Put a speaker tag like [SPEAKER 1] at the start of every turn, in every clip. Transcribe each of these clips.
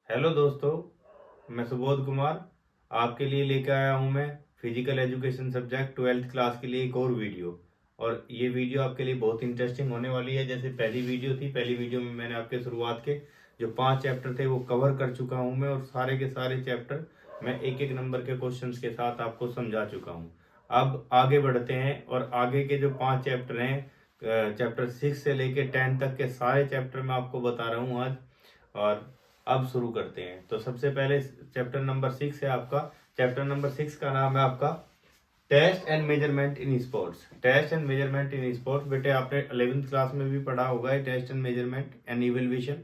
[SPEAKER 1] Hello दोस्तों, मैं सुबोध कुमार आपके लिए लेकर आया हूं। मैं physical education subject 12th class के लिए एक और वीडियो। और ये वीडियो आपके लिए बहुत इंटरेस्टिंग होने वाली है। जैसे पहली वीडियो थी, पहली वीडियो में मैंने आपके शुरुआत के जो 5 चैप्टर थे वो कवर कर चुका हूं मैं, और सारे के सारे चैप्टर मैं एक एक नंबर के क्वेश्चंस के साथ आपको समझा चुका हूँ। अब आगे बढ़ते हैं और आगे के जो 5 चैप्टर हैं, चैप्टर 6 से लेके 10 तक के सारे चैप्टर मैं आपको बता रहा हूँ आज। और अब शुरू करते हैं। तो सबसे पहले चैप्टर नंबर 6 है आपका। चैप्टर नंबर 6 का नाम है आपका test and measurement in sports. Test and measurement in sports, बेटे आपने 11th क्लास में भी पढ़ा होगा है, test and measurement and evaluation,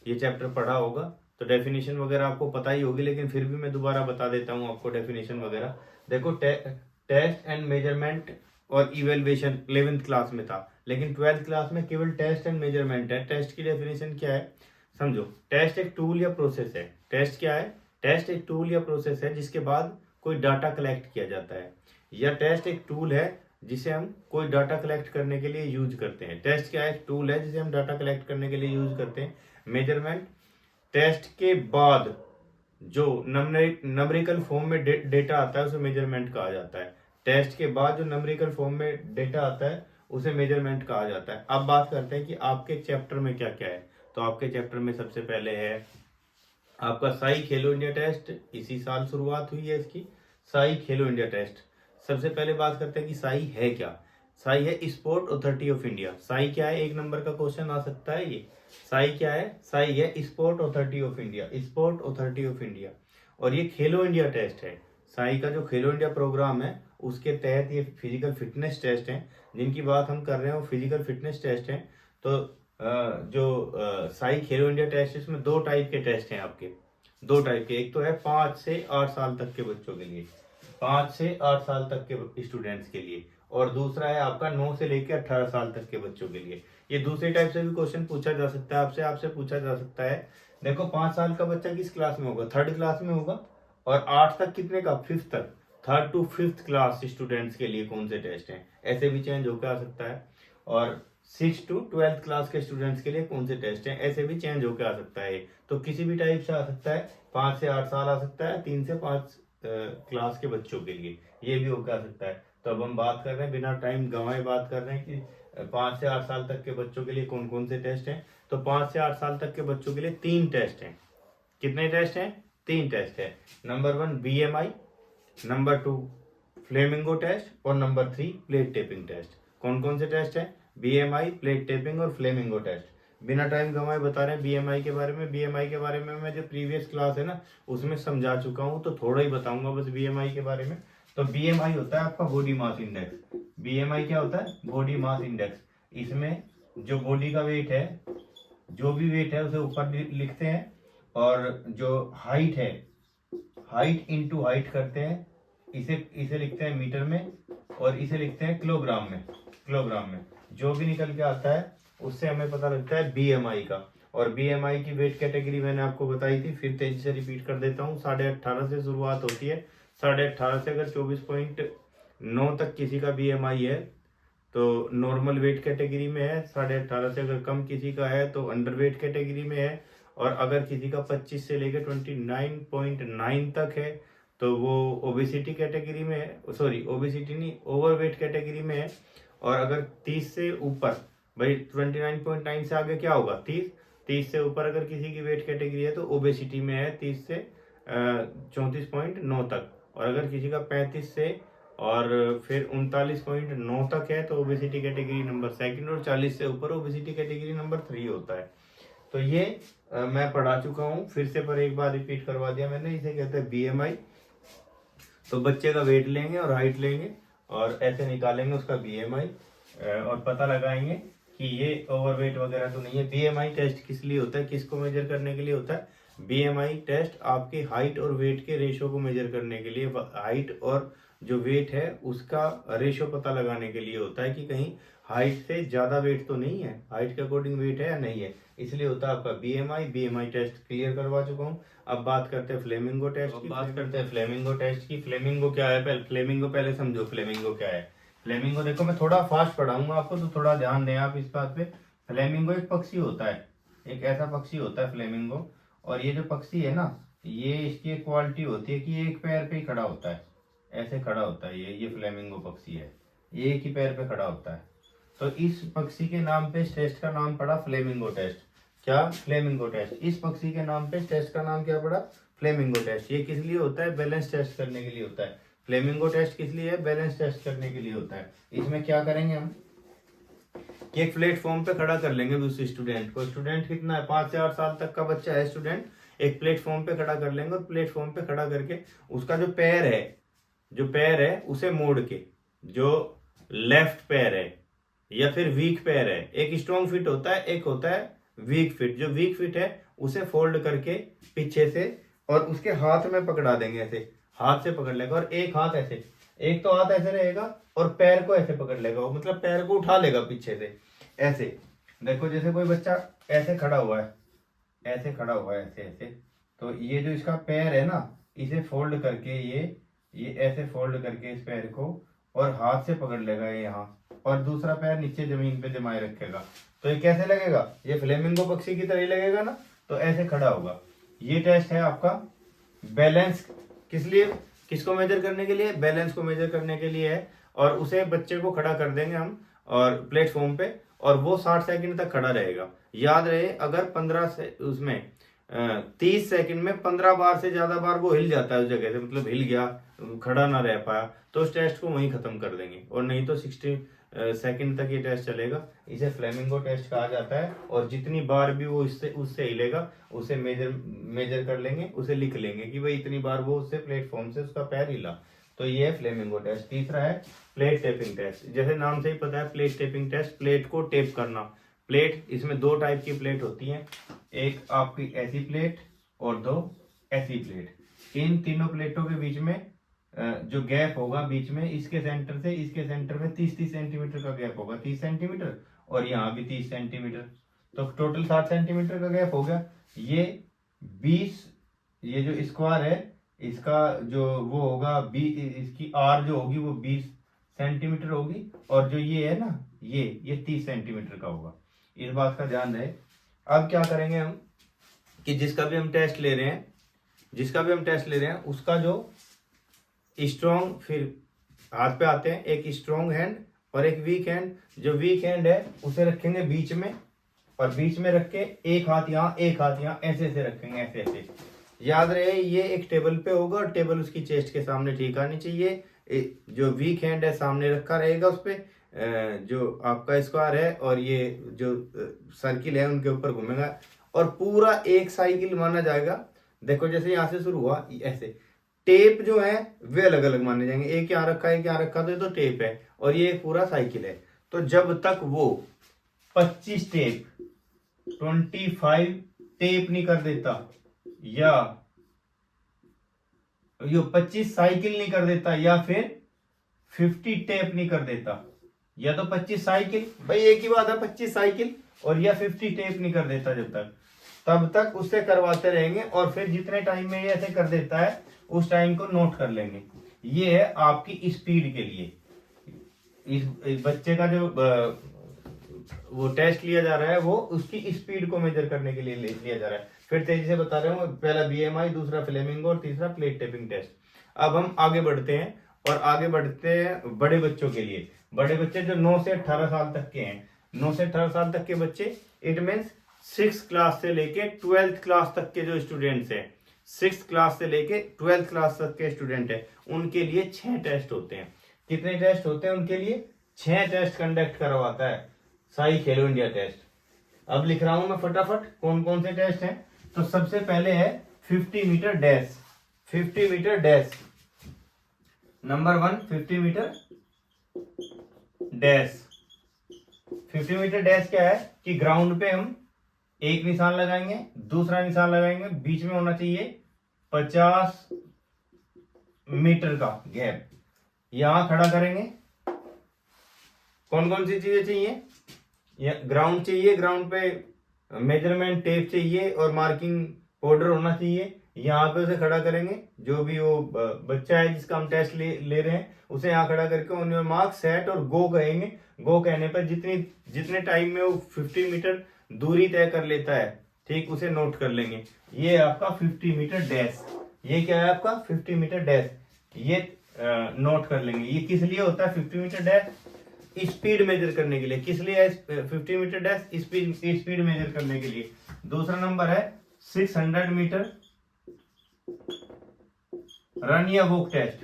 [SPEAKER 1] ये चैप्टर पढ़ा होगा। तो डेफिनेशन वगैरह आपको पता ही होगी, लेकिन फिर भी मैं दोबारा बता देता हूँ आपको डेफिनेशन वगैरह। देखो, टेस्ट एंड मेजरमेंट और इवेल्युएशन 11th क्लास में था, लेकिन 12th क्लास में केवल टेस्ट एंड मेजरमेंट है। टेस्ट की डेफिनेशन क्या है समझो। टेस्ट एक टूल या प्रोसेस है। टेस्ट क्या है? टेस्ट एक टूल या प्रोसेस है जिसके बाद कोई डाटा कलेक्ट किया जाता है, या टेस्ट एक टूल है जिसे हम कोई डाटा कलेक्ट करने के लिए यूज करते हैं। टेस्ट क्या है? एक टूल है जिसे हम डाटा कलेक्ट करने के लिए यूज करते हैं। मेजरमेंट, टेस्ट के बाद जो नंबरिकल फॉर्म में डेटा आता है उसे मेजरमेंट कहा जाता है। टेस्ट के बाद जो नंबरिकल फॉर्म में डेटा आता है उसे मेजरमेंट कहा जाता है। अब बात करते हैं कि आपके चैप्टर में क्या क्या है। तो आपके चैप्टर में सबसे पहले है आपका साई खेलो इंडिया टेस्ट। इसी साल शुरुआत हुई है इसकी, साई खेलो इंडिया टेस्ट। सबसे पहले बात करते हैं कि साई है क्या। साई है sport authority of India. Sai क्या है? 1 नंबर का क्वेश्चन आ सकता है ये। साई क्या है? साई है sport authority of India, sport authority of India. और ये खेलो इंडिया टेस्ट है। साई का जो खेलो इंडिया प्रोग्राम है उसके तहत ये फिजिकल फिटनेस टेस्ट है। जिनकी बात हम कर रहे हैं वो फिजिकल फिटनेस टेस्ट है। तो साई खेलो इंडिया टेस्ट, इसमें 2 टाइप के टेस्ट हैं आपके। 2 टाइप के। एक तो है 5 से 8 साल तक के बच्चों के लिए, 5 से 8 साल तक के स्टूडेंट्स के लिए। और दूसरा है आपका 9 से लेकर 18 साल तक के बच्चों के लिए। ये दूसरे टाइप से भी क्वेश्चन पूछा जा सकता है आपसे। आपसे पूछा जा सकता है, देखो 5 साल का बच्चा किस क्लास में होगा? 3rd क्लास में होगा। और 8 तक कितने का? 5th तक। 3rd to 5th class students के लिए कौन से टेस्ट हैं? ऐसे भी चेंज होकर आ सकता है। और 6 to 12th क्लास के स्टूडेंट्स के लिए कौन से टेस्ट हैं? ऐसे भी चेंज होकर आ सकता है। तो किसी भी टाइप से आ सकता है। 5 से 8 साल आ सकता है, 3 से 5 क्लास के बच्चों के लिए ये भी होकर आ सकता है। तो अब हम बात कर रहे हैं, बिना टाइम गंवाए बात कर रहे हैं कि 5 से 8 साल तक के बच्चों के लिए कौन कौन से टेस्ट हैं। तो 5 से 8 साल तक के बच्चों के लिए 3 टेस्ट हैं। कितने टेस्ट हैं? 3 टेस्ट है। Number 1 BMI, number 2 flamingo test, और नंबर 3 प्लेट टेपिंग टेस्ट। कौन कौन से टेस्ट हैं? BMI, प्लेट टेपिंग और फ्लेमिंगो टेस्ट। बिना टाइम गंवाए बता रहे हैं BMI के बारे में। BMI के बारे में मैं जो प्रीवियस क्लास है ना उसमें समझा चुका हूँ, तो थोड़ा ही बताऊंगा बस BMI के बारे में। तो BMI होता है आपका बॉडी मास इंडेक्स। BMI क्या होता है? Body mass index. इसमें जो बॉडी का वेट है, जो भी वेट है उसे ऊपर लिखते हैं, और जो हाइट है, हाइट इंटू हाइट करते हैं, इसे इसे लिखते हैं मीटर में, और इसे लिखते हैं किलोग्राम में। किलोग्राम में जो भी निकल के आता है उससे हमें पता लगता है BMI का। और BMI की वेट कैटेगरी मैंने आपको बताई थी, फिर तेजी से रिपीट कर देता हूँ। 18.5 से शुरुआत होती है। 18.5 से अगर 24.9 तक किसी का BMI है तो नॉर्मल वेट कैटेगरी में है। 18.5 से अगर कम किसी का है तो अंडर वेट कैटेगरी में है। और अगर किसी का 25 से लेकर 29.9 तक है तो वो ओबेसिटी कैटेगरी में है। सॉरी, ओबेसिटी नहीं, ओवरवेट कैटेगरी में है। और अगर 30 से ऊपर, भाई 29.9 से आगे क्या होगा? 30 से ऊपर अगर किसी की वेट कैटेगरी है तो ओबेसिटी में है 30 से 34.9 तक। और अगर किसी का 35 से और फिर 39.9 तक है तो ओबेसिटी कैटेगरी नंबर 2, और 40 से ऊपर ओबेसिटी कैटेगरी नंबर 3 होता है। तो ये मैं पढ़ा चुका हूँ, फिर से पर एक बार रिपीट करवा दिया मैंने। इसे कहते हैं BMI। तो बच्चे का वेट लेंगे और हाइट लेंगे और ऐसे निकालेंगे उसका BMI, और पता लगाएंगे कि ये ओवरवेट वगैरह तो नहीं है। BMI टेस्ट किस लिए होता है? किसको मेजर करने के लिए होता है? BMI टेस्ट आपकी हाइट और वेट के रेशो को मेजर करने के लिए, हाइट और जो वेट है उसका रेशो पता लगाने के लिए होता है कि कहीं हाइट से ज्यादा वेट तो नहीं है, हाइट के अकॉर्डिंग वेट है या नहीं है, इसलिए होता है आपका BMI टेस्ट क्लियर करवा चुका हूँ। अब बात करते हैं फ्लेमिंगो टेस्ट की। बात करते हैं फ्लेमिंगो टेस्ट की। फ्लेमिंगो क्या है? फ्लेमिंगो पहले समझो फ्लेमिंगो क्या है। फ्लेमिंगो देखो, मैं थोड़ा फास्ट पढ़ाऊंगा आपको तो थोड़ा ध्यान दें आप इस बात पे। फ्लेमिंगो एक पक्षी होता है, एक ऐसा पक्षी होता है फ्लेमिंगो, और ये जो पक्षी है ना, ये इसकी एक क्वालिटी होती है कि ये एक पैर पे ही खड़ा होता है, ऐसे खड़ा होता है। ये फ्लेमिंगो पक्षी है, ये एक ही पैर पे खड़ा होता है। तो इस पक्षी के नाम पे इस टेस्ट का नाम पड़ा फ्लेमिंगो टेस्ट। क्या? Flamingo test. इस पक्षी के नाम पे इस टेस्ट का नाम क्या पड़ा? Flamingo test. ये किस लिए होता है? बैलेंस टेस्ट करने के लिए होता है। फ्लेमिंगो टेस्ट किस लिए है? बैलेंस टेस्ट करने के लिए होता है। इसमें क्या करेंगे हम कि एक प्लेटफॉर्म पे खड़ा कर लेंगे दूसरे स्टूडेंट को। स्टूडेंट कितना है? 5 से 8 साल तक का बच्चा है स्टूडेंट। एक प्लेटफॉर्म पे खड़ा कर लेंगे और प्लेटफॉर्म पे खड़ा करके उसका जो पैर है उसे मोड़ के, जो लेफ्ट पैर है या फिर वीक पैर है, एक स्ट्रॉन्ग फिट होता है, एक होता है वीक फिट। जो वीक फिट है उसे फोल्ड करके पीछे से और उसके हाथ में पकड़ा देंगे, ऐसे हाथ से पकड़ लेगा। और एक हाथ ऐसे, एक तो हाथ ऐसे रहेगा और पैर को ऐसे पकड़ लेगा, वो मतलब पैर को उठा लेगा पीछे से ऐसे। देखो जैसे कोई बच्चा ऐसे खड़ा हुआ है, ऐसे खड़ा हुआ है, ऐसे ऐसे, तो ये जो इसका पैर है ना, इसे फोल्ड करके ये ऐसे फोल्ड करके इस पैर को और हाथ से पकड़ लेगा ये यहाँ, और दूसरा पैर नीचे जमीन पे जमाए रखेगा। तो ये कैसे लगेगा? ये फ्लेमिंगो पक्षी की तरह ही लगेगा ना, तो ऐसे खड़ा होगा। ये टेस्ट है आपका बैलेंस। किस लिए? किसको मेजर करने के लिए? बैलेंस को मेजर करने के लिए है। और उसे बच्चे को खड़ा कर देंगे हम और प्लेटफॉर्म पे, और वो 60 सेकंड तक खड़ा रहेगा। याद रहे, अगर 15 से उसमें 30 सेकंड में 15 बार से ज्यादा बार वो हिल जाता है उस जगह से, मतलब हिल गया, खड़ा ना रह पाया, तो उस टेस्ट को वहीं खत्म कर देंगे। और नहीं तो 60 सेकंड तक ये टेस्ट चलेगा। इसे फ्लेमिंगो टेस्ट कहा जाता है। और जितनी बार भी वो उससे हिलेगा, उसे मेजर कर लेंगे, उसे लिख लेंगे कि भाई इतनी बार वो उससे प्लेटफॉर्म से उसका पैर हिला। तो ये है फ्लेमिंगो टेस्ट। तीसरा है प्लेट टेपिंग टेस्ट। जैसे नाम से ही पता है, प्लेट टेपिंग टेस्ट, प्लेट को टेप करना। प्लेट, इसमें 2 टाइप की प्लेट होती हैं, एक आपकी ऐसी प्लेट और 2 ऐसी प्लेट। इन तीनों प्लेटों के बीच में जो गैप होगा बीच में, इसके सेंटर से इसके सेंटर में 30-30 सेंटीमीटर का गैप होगा, 30 सेंटीमीटर, और यहाँ भी 30 सेंटीमीटर, तो टोटल 60 सेंटीमीटर का गैप हो गया। ये 20, ये जो स्क्वायर है इसका जो वो होगा, इसकी आर जो होगी वो 20 सेंटीमीटर होगी, और जो ये है ना, ये 30 सेंटीमीटर का होगा। इस बात का ध्यान रहे। अब क्या करेंगे हम कि जिसका भी हम टेस्ट ले रहे हैं उसका जो स्ट्रॉन्ग, फिर हाथ पे आते हैं, एक स्ट्रॉन्ग हैंड और एक वीक हैंड। जो वीक हैंड है उसे रखेंगे बीच में, और बीच में रख के एक हाथ यहाँ एक हाथ यहाँ ऐसे ऐसे रखेंगे, ऐसे ऐसे। याद रहे, ये एक टेबल पे होगा और टेबल उसकी चेस्ट के सामने ठीक आनी चाहिए। जो वीक हैंड है सामने रखा रहेगा उस पे, जो आपका स्क्वायर है और ये जो सर्किल है उनके ऊपर घूमेगा, और पूरा एक साइकिल माना जाएगा। देखो जैसे यहाँ से शुरू हुआ ऐसे, टेप जो है वे अलग अलग माने जाएंगे, एक यहाँ रखा एक यहाँ रखा, तो ये तो टेप है, और ये एक पूरा साइकिल है। तो जब तक वो 25 टेप 25 टेप नहीं कर देता, या ये 25 साइकिल नहीं कर देता, या फिर 50 टेप नहीं कर देता, या तो 25 साइकिल, भाई एक ही बात है, 25 साइकिल, और या 50 टेप नहीं कर देता, जब तक तब तक उससे करवाते रहेंगे। और फिर जितने टाइम में ये ऐसे कर देता है उस टाइम को नोट कर लेंगे। ये है आपकी स्पीड के लिए। इस बच्चे का जो वो टेस्ट लिया जा रहा है वो उसकी स्पीड को मेजर करने के लिए लिया जा रहा है। फिर तेजी से बता रहा हूँ, पहला बीएमआई, दूसरा फ्लेमिंगो और तीसरा प्लेट टेपिंग टेस्ट। अब हम आगे बढ़ते हैं, और आगे बढ़ते हैं बड़े बच्चों के लिए। बड़े बच्चे जो 9 से 18 साल तक के हैं, 9 से 18 साल तक के बच्चे, इट मीन्स 6th क्लास से लेके 12th क्लास तक के जो स्टूडेंट्स हैं, 6th क्लास से लेके 12th क्लास तक के स्टूडेंट हैं, उनके लिए 6 टेस्ट होते हैं। कितने टेस्ट होते हैं उनके लिए? 6 टेस्ट कंडक्ट करवाता है साई खेलो इंडिया टेस्ट। अब लिख रहा हूं मैं फटाफट कौन कौन से टेस्ट हैं। तो सबसे पहले है 50 metre dash. 50 metre dash number 1, 50 metre dash. 50 metre dash क्या है कि ग्राउंड पे हम एक निशान लगाएंगे, दूसरा निशान लगाएंगे, बीच में होना चाहिए 50 मीटर का गैप। यहां खड़ा करेंगे। कौन कौन सी चीजें चाहिए? ग्राउंड चाहिए, ग्राउंड पे मेजरमेंट टेप चाहिए और मार्किंग पाउडर होना चाहिए। यहाँ पे उसे खड़ा करेंगे, जो भी वो बच्चा है जिसका हम टेस्ट ले रहे हैं, उसे यहाँ खड़ा करके ऑन योर मार्क सेट और गो कहेंगे। गो कहने पर जितने टाइम में वो 50 मीटर दूरी तय कर लेता है, ठीक, उसे नोट कर लेंगे। ये आपका 50 मीटर डैश, ये क्या है आपका 50 मीटर डैश, ये नोट कर लेंगे। ये किस लिए होता है 50 मीटर डैश? स्पीड मेजर करने के लिए। किस लिए है 50 मीटर डैश? स्पीड मेजर करने के लिए। दूसरा नंबर है 600 मीटर रन या वॉक टेस्ट।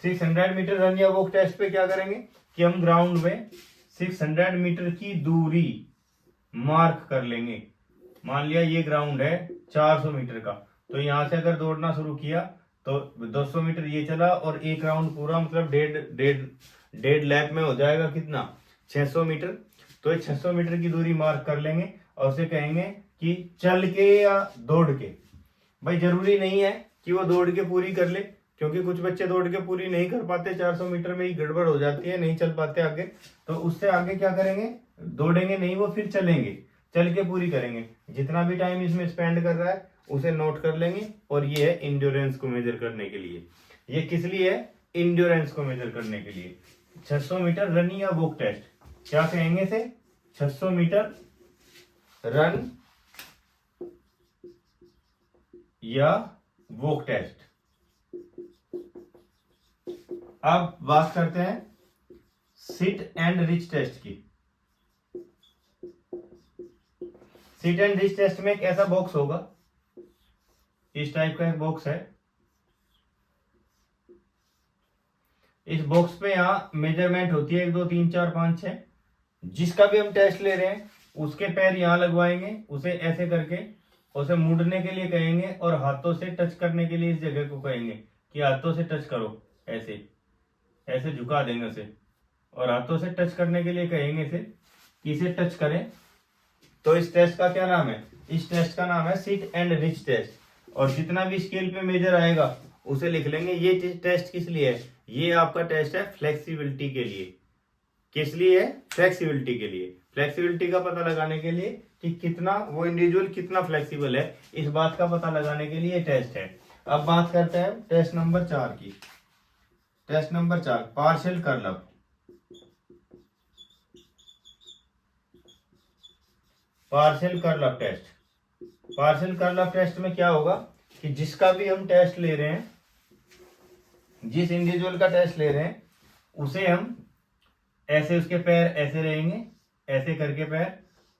[SPEAKER 1] 600 मीटर रन या वॉक टेस्ट पे क्या करेंगे कि हम ग्राउंड में 600 मीटर की दूरी मार्क कर लेंगे। मान लिया ये ग्राउंड है 400 मीटर का, तो यहां से अगर दौड़ना शुरू किया तो 200 मीटर ये चला और एक राउंड पूरा मतलब डेढ़ लैप में हो जाएगा कितना 600 मीटर। तो ये 600 मीटर की दूरी मार्क कर लेंगे और उसे कहेंगे कि चल के या दौड़ के। भाई जरूरी नहीं है कि वो दौड़ के पूरी कर ले, क्योंकि कुछ बच्चे दौड़ के पूरी नहीं कर पाते, 400 मीटर में ही गड़बड़ हो जाती है, नहीं चल पाते आगे। तो उससे आगे क्या करेंगे, दौड़ेंगे नहीं वो, फिर चलेंगे, चल के पूरी करेंगे। जितना भी टाइम इसमें स्पेंड कर रहा है उसे नोट कर लेंगे। और ये है इंड्योरेंस को मेजर करने के लिए। ये किस लिए है? इंड्योरेंस को मेजर करने के लिए। 600 मीटर रन या वॉक टेस्ट क्या कहेंगे इसे? 600 मीटर रन या वॉक टेस्ट। अब बात करते हैं सिट एंड रिच टेस्ट की। सिट एंड रिच टेस्ट में एक ऐसा बॉक्स होगा, इस टाइप का एक बॉक्स है। इस बॉक्स पे यहाँ मेजरमेंट होती है 1 2 3 4 5 6। जिसका भी हम टेस्ट ले रहे हैं उसके पैर यहाँ लगवाएंगे, उसे ऐसे करके उसे मुड़ने के लिए कहेंगे और हाथों से टच करने के लिए इस जगह को कहेंगे कि हाथों से टच करो, ऐसे ऐसे झुका देंगे उसे, और हाथों से टच करने के लिए कहेंगे इसे कि इसे टच करें। तो इस टेस्ट का क्या नाम है? इस टेस्ट का नाम है सिट एंड रिच टेस्ट। और जितना भी स्केल पे मेजर आएगा उसे लिख लेंगे। ये टेस्ट किस लिए है? ये आपका टेस्ट है फ्लेक्सिबिलिटी के लिए। किस लिए है? फ्लेक्सिबिलिटी के लिए। फ्लेक्सिबिलिटी का पता लगाने के लिए कि कितना वो इंडिविजुअल कितना फ्लेक्सिबल है, इस बात का पता लगाने के लिए टेस्ट है। अब बात करते हैं टेस्ट नंबर 4 की। Test number 4 partial curl up. Partial curl up test. Partial curl up test में क्या होगा कि जिसका भी हम टेस्ट ले रहे हैं, जिस इंडिविजुअल का टेस्ट ले रहे हैं उसे हम ऐसे, उसके पैर ऐसे रहेंगे, ऐसे करके पैर,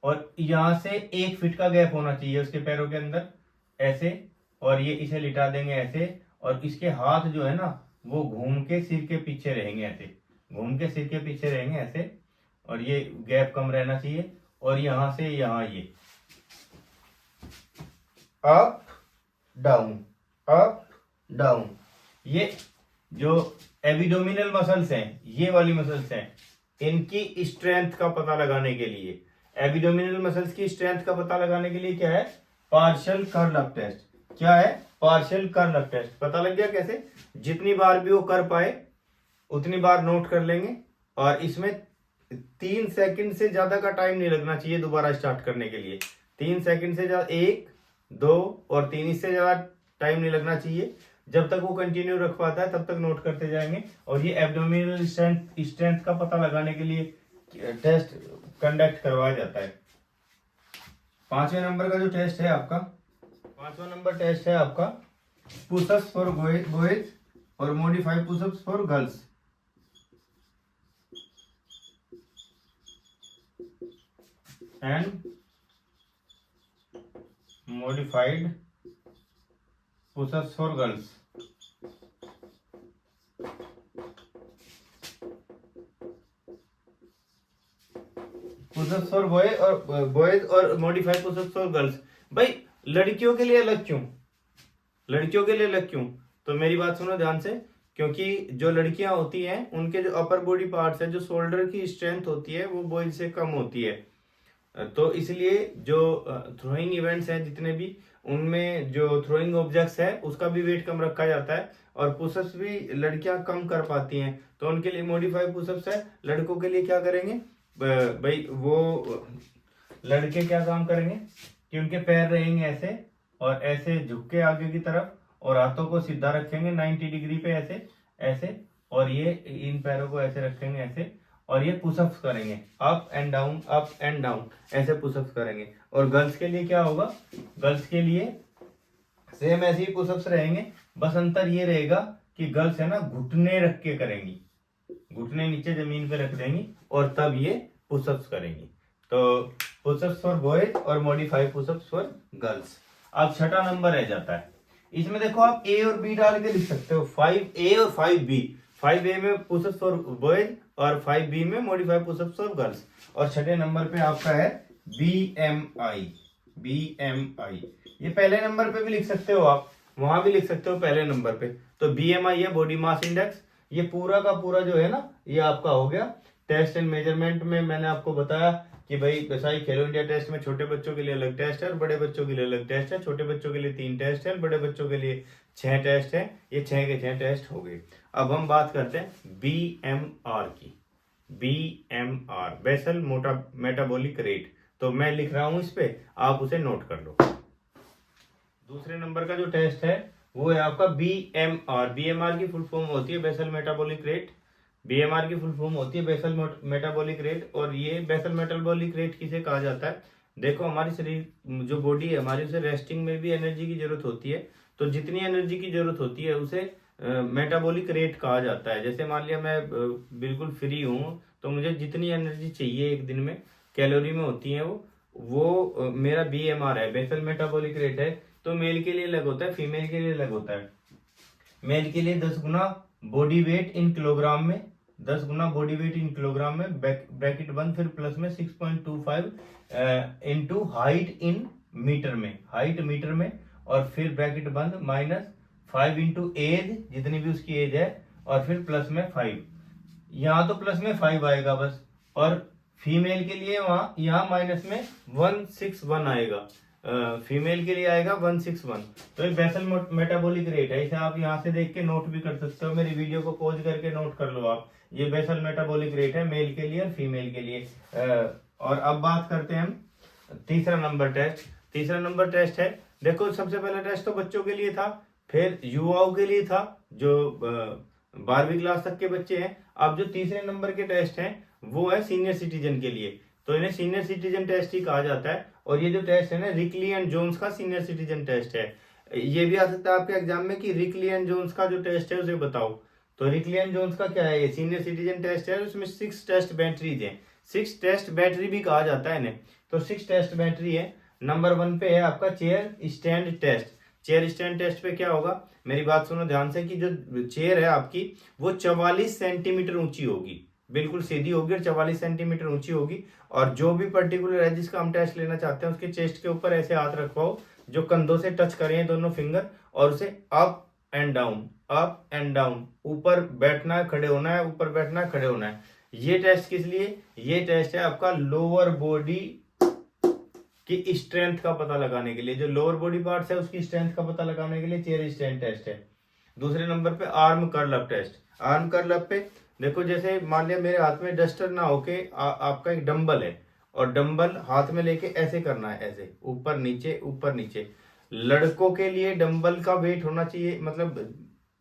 [SPEAKER 1] और यहां से 1 फीट का गैप होना चाहिए उसके पैरों के अंदर, ऐसे। और ये इसे लिटा देंगे ऐसे, और इसके हाथ जो है ना वो घूम के सिर के पीछे रहेंगे, ऐसे घूम के सिर के पीछे रहेंगे ऐसे, और ये गैप कम रहना चाहिए। और यहां से यहां ये अप डाउन, अप डाउन। ये जो एबिडोमिनल मसल्स हैं, ये वाली मसल्स हैं, इनकी स्ट्रेंथ का पता लगाने के लिए, एबिडोमिनल मसल्स की स्ट्रेंथ का पता लगाने के लिए क्या है? Partial curl up test. क्या है? Partial curl up test. पता लग गया कैसे? जितनी बार भी वो कर पाए उतनी बार नोट कर लेंगे, और इसमें 3 सेकंड से ज्यादा का टाइम नहीं लगना चाहिए दोबारा स्टार्ट करने के लिए। 3 सेकंड से ज्यादा, 1 2 और 3, इससे ज्यादा टाइम नहीं लगना चाहिए। जब तक वो कंटिन्यू रख पाता है तब तक नोट करते जाएंगे। और ये एब्डोमिनल स्ट्रेंथ का पता लगाने के लिए टेस्ट कंडक्ट करवाया जाता है। 5वें नंबर का जो टेस्ट है आपका, 5वां नंबर टेस्ट है आपका पुशअप्स फॉर बॉयज और modified pushups for girls. And modified pushups for girls. Pushups for boys और मॉडिफाइड पुशअप्स फॉर गर्ल्स। भाई लड़कियों के लिए अलग क्यों? लड़कियों के लिए अलग क्यों? तो मेरी बात सुनो ध्यान से, क्योंकि जो लड़कियां होती हैं उनके जो अपर बॉडी पार्ट्स है, जो शोल्डर की स्ट्रेंथ होती है वो बॉयज से कम होती है। तो इसलिए जो थ्रोइंग इवेंट्स हैं जितने भी, उनमें जो थ्रोइंग ऑब्जेक्ट्स है उसका भी वेट कम रखा जाता है, और पुशअप्स भी लड़कियां कम कर पाती हैं। तो उनके लिए मॉडिफाइड पुशअप्स है। लड़कों के लिए क्या करेंगे भाई, वो लड़के क्या काम करेंगे कि उनके पैर रहेंगे ऐसे, और ऐसे झुक के आगे की तरफ, और हाथों को सीधा रखेंगे 90 डिग्री पे, ऐसे ऐसे, और ये इन पैरों को ऐसे रखेंगे ऐसे, और ये पुशअप्स करेंगे, up and down up and down, ऐसे पुशअप्स करेंगे। और गर्ल्स के लिए क्या होगा, गर्ल्स के लिए सेम ऐसे ही पुशअप्स रहेंगे, बस अंतर ये रहेगा कि गर्ल्स है ना घुटने रख के करेंगी, घुटने नीचे जमीन पे रख देंगी और तब ये पुशअप्स करेंगी। तो पुशअप्स फॉर बॉयज और मॉडिफाइड पुशअप्स फॉर गर्ल्स। अब छठा नंबर रह जाता है, इसमें देखो आप ए और बी डाल के लिख सकते हो, 5A और 5B। 5A में पुशअप्स फॉर बॉयज और 5B में मॉडिफाइड पुशअप्स फॉर गर्ल्स। और छठे नंबर पे आपका है BMI। BMI ये पहले नंबर पे भी लिख सकते हो आप, वहां भी लिख सकते हो पहले नंबर पे। तो BMI है बॉडी मास इंडेक्स। ये पूरा का पूरा जो है ना, ये आपका हो गया टेस्ट एंड मेजरमेंट में। मैंने आपको बताया कि भाई वैसा ही खेलो इंडिया टेस्ट में छोटे बच्चों के लिए अलग टेस्ट है और बड़े बच्चों के लिए अलग टेस्ट है। छोटे बच्चों के लिए 3 टेस्ट है, बड़े बच्चों के लिए 6 टेस्ट है। ये 6 के 6 टेस्ट हो गए। अब हम बात करते हैं BMR की। BMR बेसल मोटा मेटाबॉलिक रेट। तो मैं लिख रहा हूं इस पे, आप उसे नोट कर लो। दूसरे नंबर का जो टेस्ट है वो है आपका BMR। BMR की फुल फॉर्म होती है बेसल मेटाबॉलिक रेट। BMR की फुल फॉर्म होती है बेसल मेटाबॉलिक रेट। और ये बेसल मेटाबॉलिक रेट किसे कहा जाता है, देखो हमारी शरीर जो बॉडी है हमारी, उसे रेस्टिंग में भी एनर्जी की जरूरत होती है। तो जितनी एनर्जी की जरूरत होती है उसे मेटाबॉलिक रेट कहा जाता है। जैसे मान लिया मैं बिल्कुल फ्री हूँ, तो मुझे जितनी एनर्जी चाहिए एक दिन में कैलोरी में होती है वो मेरा BMR है, बेसल मेटाबॉलिक रेट है। तो मेल के लिए अलग होता है, फीमेल के लिए अलग होता है। मेल के लिए 10 गुना बॉडी वेट इन किलोग्राम में, 10 गुना बॉडी वेट इन किलोग्राम में, ब्रैकेट बंद, फिर प्लस में 6.25 इंटू हाइट इन मीटर में, हाइट मीटर में, और फिर ब्रैकेट बंद -5 इंटू एज, जितनी भी उसकी एज है, और फिर प्लस में 5। यहाँ तो प्लस में 5 आएगा बस। और फीमेल के लिए वहां यहाँ माइनस में 161 आएगा, फीमेल के लिए आएगा 161। तो ये बेसल मेटाबॉलिक रेट है, इसे आप यहाँ से देख के नोट भी कर सकते हो। मेरी वीडियो को पॉज करके नोट कर लो आप। ये बेसल मेटाबॉलिक रेट है मेल के लिए और फीमेल के लिए। और अब बात करते हैं हम तीसरा नंबर टेस्ट। तीसरा नंबर टेस्ट है, देखो सबसे पहला टेस्ट तो बच्चों के लिए था, फिर युवाओं के लिए था जो 12वीं क्लास तक के बच्चे हैं। अब जो तीसरे नंबर के टेस्ट हैं वो है सीनियर सिटीजन के लिए। तो इन्हें सीनियर सिटीजन टेस्ट ही कहा जाता है। और ये जो टेस्ट है ना, रिकली एंड जोन्स का सीनियर सिटीजन टेस्ट है। ये भी आ सकता है आपके एग्जाम में कि रिकली एंड जोन्स का जो टेस्ट है उसे बताओ। तो रिकली एंड जोन्स का क्या है, ये सीनियर सिटीजन टेस्ट है, उसमें 6 टेस्ट बैटरीज हैं। 6 टेस्ट बैटरी भी कहा जाता है इन्हें। तो 6 टेस्ट बैटरी है। नंबर 1 पे है आपका chair stand test. Chair stand test पे क्या होगा, मेरी बात सुनो ध्यान से, कि जो चेयर है आपकी वो 44 सेंटीमीटर ऊंची होगी, बिल्कुल सीधी होगी और 44 सेंटीमीटर ऊंची होगी। और जो भी पर्टिकुलर है जिसका हम टेस्ट लेना चाहते हैं, उसके चेस्ट के ऊपर ऐसे हाथ रखवाओ जो कंधों से टच करें दोनों फिंगर, और उसे up and down, up and down, ऊपर बैठना है खड़े होना है, ऊपर बैठना है खड़े होना है। ये टेस्ट किस लिए, ये टेस्ट है आपका लोअर बॉडी की स्ट्रेंथ का पता लगाने के लिए। जो लोअर बॉडी पार्ट्स है उसकी स्ट्रेंथ का पता लगाने के लिए चेयर स्टैंड टेस्ट है। दूसरे नंबर पे arm curl up test. Arm curl up पे देखो, जैसे मान लिया मेरे हाथ में डस्टर ना होके आपका एक डंबल है, और डंबल हाथ में लेके ऐसे करना है, ऐसे ऊपर नीचे ऊपर नीचे। लड़कों के लिए डंबल का वेट होना चाहिए, मतलब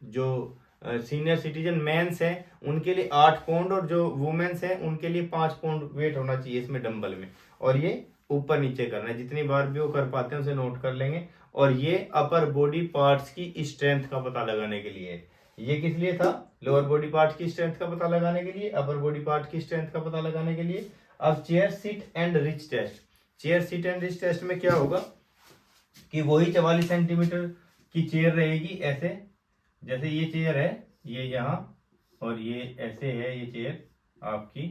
[SPEAKER 1] जो सीनियर सिटीजन मेंस हैं उनके लिए 8 पाउंड, और जो वुमेन्स हैं उनके लिए 5 पाउंड वेट होना चाहिए इसमें डंबल में। और ये ऊपर नीचे करना है, जितनी बार भी वो कर पाते हैं उसे नोट कर लेंगे। और ये अपर बॉडी पार्ट्स की स्ट्रेंथ का पता लगाने के लिए। ये किस लिए था, लोअर बॉडी पार्ट की स्ट्रेंथ का पता लगाने के लिए, अपर बॉडी पार्ट की स्ट्रेंथ का पता लगाने के लिए। अब chair sit and reach test. Chair sit and reach test में क्या होगा कि वही 44 सेंटीमीटर की चेयर रहेगी, ऐसे जैसे ये चेयर है, ये यहाँ, और ये ऐसे है ये चेयर आपकी,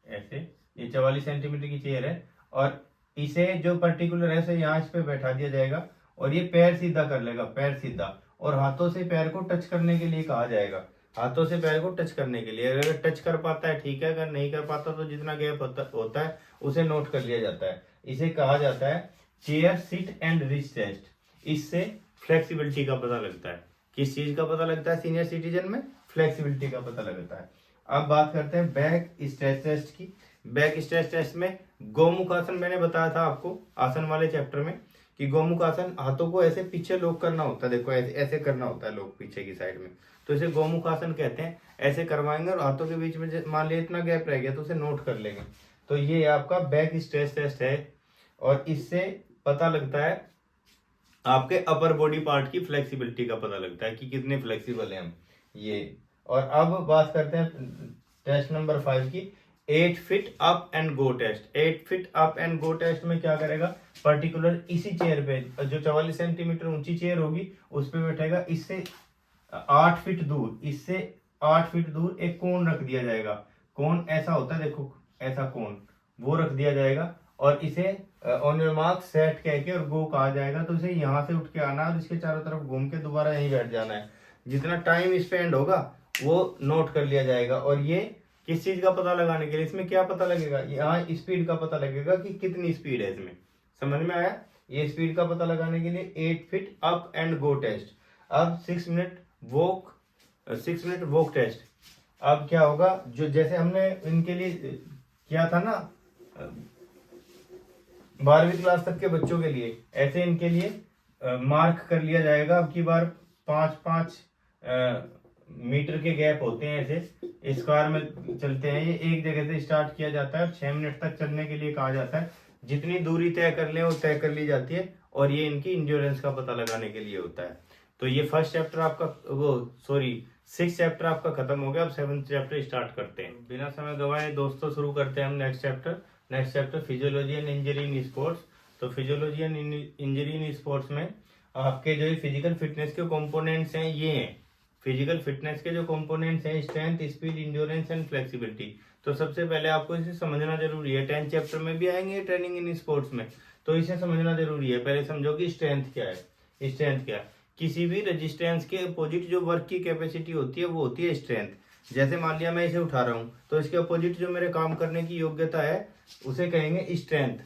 [SPEAKER 1] ऐसे ये 44 सेंटीमीटर की चेयर है। और इसे जो पर्टिकुलर है इसे यहाँ इस पे बैठा दिया जाएगा, और ये पैर सीधा कर लेगा, पैर सीधा, और हाथों से पैर को टच करने के लिए कहा जाएगा, हाथों से पैर को टच करने के लिए। अगर टच कर पाता है ठीक है, अगर नहीं कर पाता तो जितना गैप होता है उसे नोट कर लिया जाता है। इसे कहा जाता है chair sit and reach test. इससे फ्लेक्सिबिलिटी का पता लगता है। किस चीज का पता लगता है सीनियर सिटीजन में, फ्लेक्सिबिलिटी का पता लगता है। अब बात करते हैं बैक स्ट्रेच टेस्ट की। बैक स्ट्रेच टेस्ट में गोमुख आसन मैंने बताया था आपको आसन वाले चैप्टर में, कि गोमुख आसन हाथों को ऐसे पीछे लॉक करना होता है, देखो ऐसे ऐसे करना होता है लॉक पीछे की साइड में, तो इसे गोमुख आसन कहते हैं। ऐसे करवाएंगे और हाथों के बीच में मान लिया इतना गैप रह गया तो उसे नोट कर लेंगे। तो ये आपका बैक स्ट्रेच टेस्ट है और इससे पता लगता है आपके अपर बॉडी पार्ट की फ्लेक्सिबिलिटी का पता लगता है कि कितने फ्लेक्सिबल हैं हम ये। और अब बात करते हैं टेस्ट नंबर 5 की, 8 feet up and go test. 8 feet up and go test में क्या करेगा, पर्टिकुलर इसी चेयर पे जो 44 सेंटीमीटर ऊंची चेयर होगी उस पे बैठेगा, इससे 8 फीट दूर, इससे 8 फीट दूर एक कोन रख दिया जाएगा। कोन ऐसा होता है देखो, ऐसा कोन वो रख दिया जाएगा और इसे ऑन योर मार्क सेट कह के और गो कहा जाएगा। तो इसे यहाँ से उठ के आना और इसके चारों तरफ घूम के दोबारा यहीं बैठ जाना है। जितना टाइम स्पेंड होगा वो नोट कर लिया जाएगा। और ये किस चीज का पता लगाने के लिए, इसमें क्या पता लगेगा, यहाँ स्पीड का पता लगेगा कि कितनी स्पीड है इसमें। समझ में आया? ये स्पीड का पता लगाने के लिए 8 feet up and go test. अब 6 मिनट वॉक टेस्ट। अब क्या होगा, जो जैसे हमने इनके लिए किया था ना 12वीं क्लास तक के बच्चों के लिए, ऐसे इनके लिए मार्क कर लिया जाएगा। अब की बार 5-5 मीटर के गैप होते हैं, ऐसे स्क्वायर में चलते हैं। ये एक जगह से स्टार्ट किया जाता है, 6 मिनट तक चलने के लिए कहा जाता है। जितनी दूरी तय कर ले वो तय कर ली जाती है और ये इनकी इंड्योरेंस का पता लगाने के लिए होता है। तो ये फर्स्ट चैप्टर आपका, सिक्स चैप्टर आपका खत्म हो गया। अब 7th चैप्टर स्टार्ट करते हैं। बिना समय गवाए दोस्तों शुरू करते हैं हम next chapter physiology and injury in sports. तो physiology and injury in sports में आपके जो फिजिकल फिटनेस के कंपोनेंट्स हैं ये हैं। फिजिकल फिटनेस के जो कंपोनेंट्स हैं, strength, speed, endurance and flexibility. तो सबसे पहले आपको इसे समझना जरूरी है। 10th चैप्टर में भी आएंगे ट्रेनिंग इन स्पोर्ट्स में, तो इसे समझना जरूरी है। पहले समझो कि स्ट्रेंथ क्या है। स्ट्रेंथ क्या है, किसी भी रेजिस्टेंस के अपोजिट जो वर्क की कैपेसिटी होती है वो होती है स्ट्रेंथ। जैसे मान लिया मैं इसे उठा रहा हूं तो इसके अपोजिट जो मेरे काम करने की योग्यता है उसे कहेंगे स्ट्रेंथ।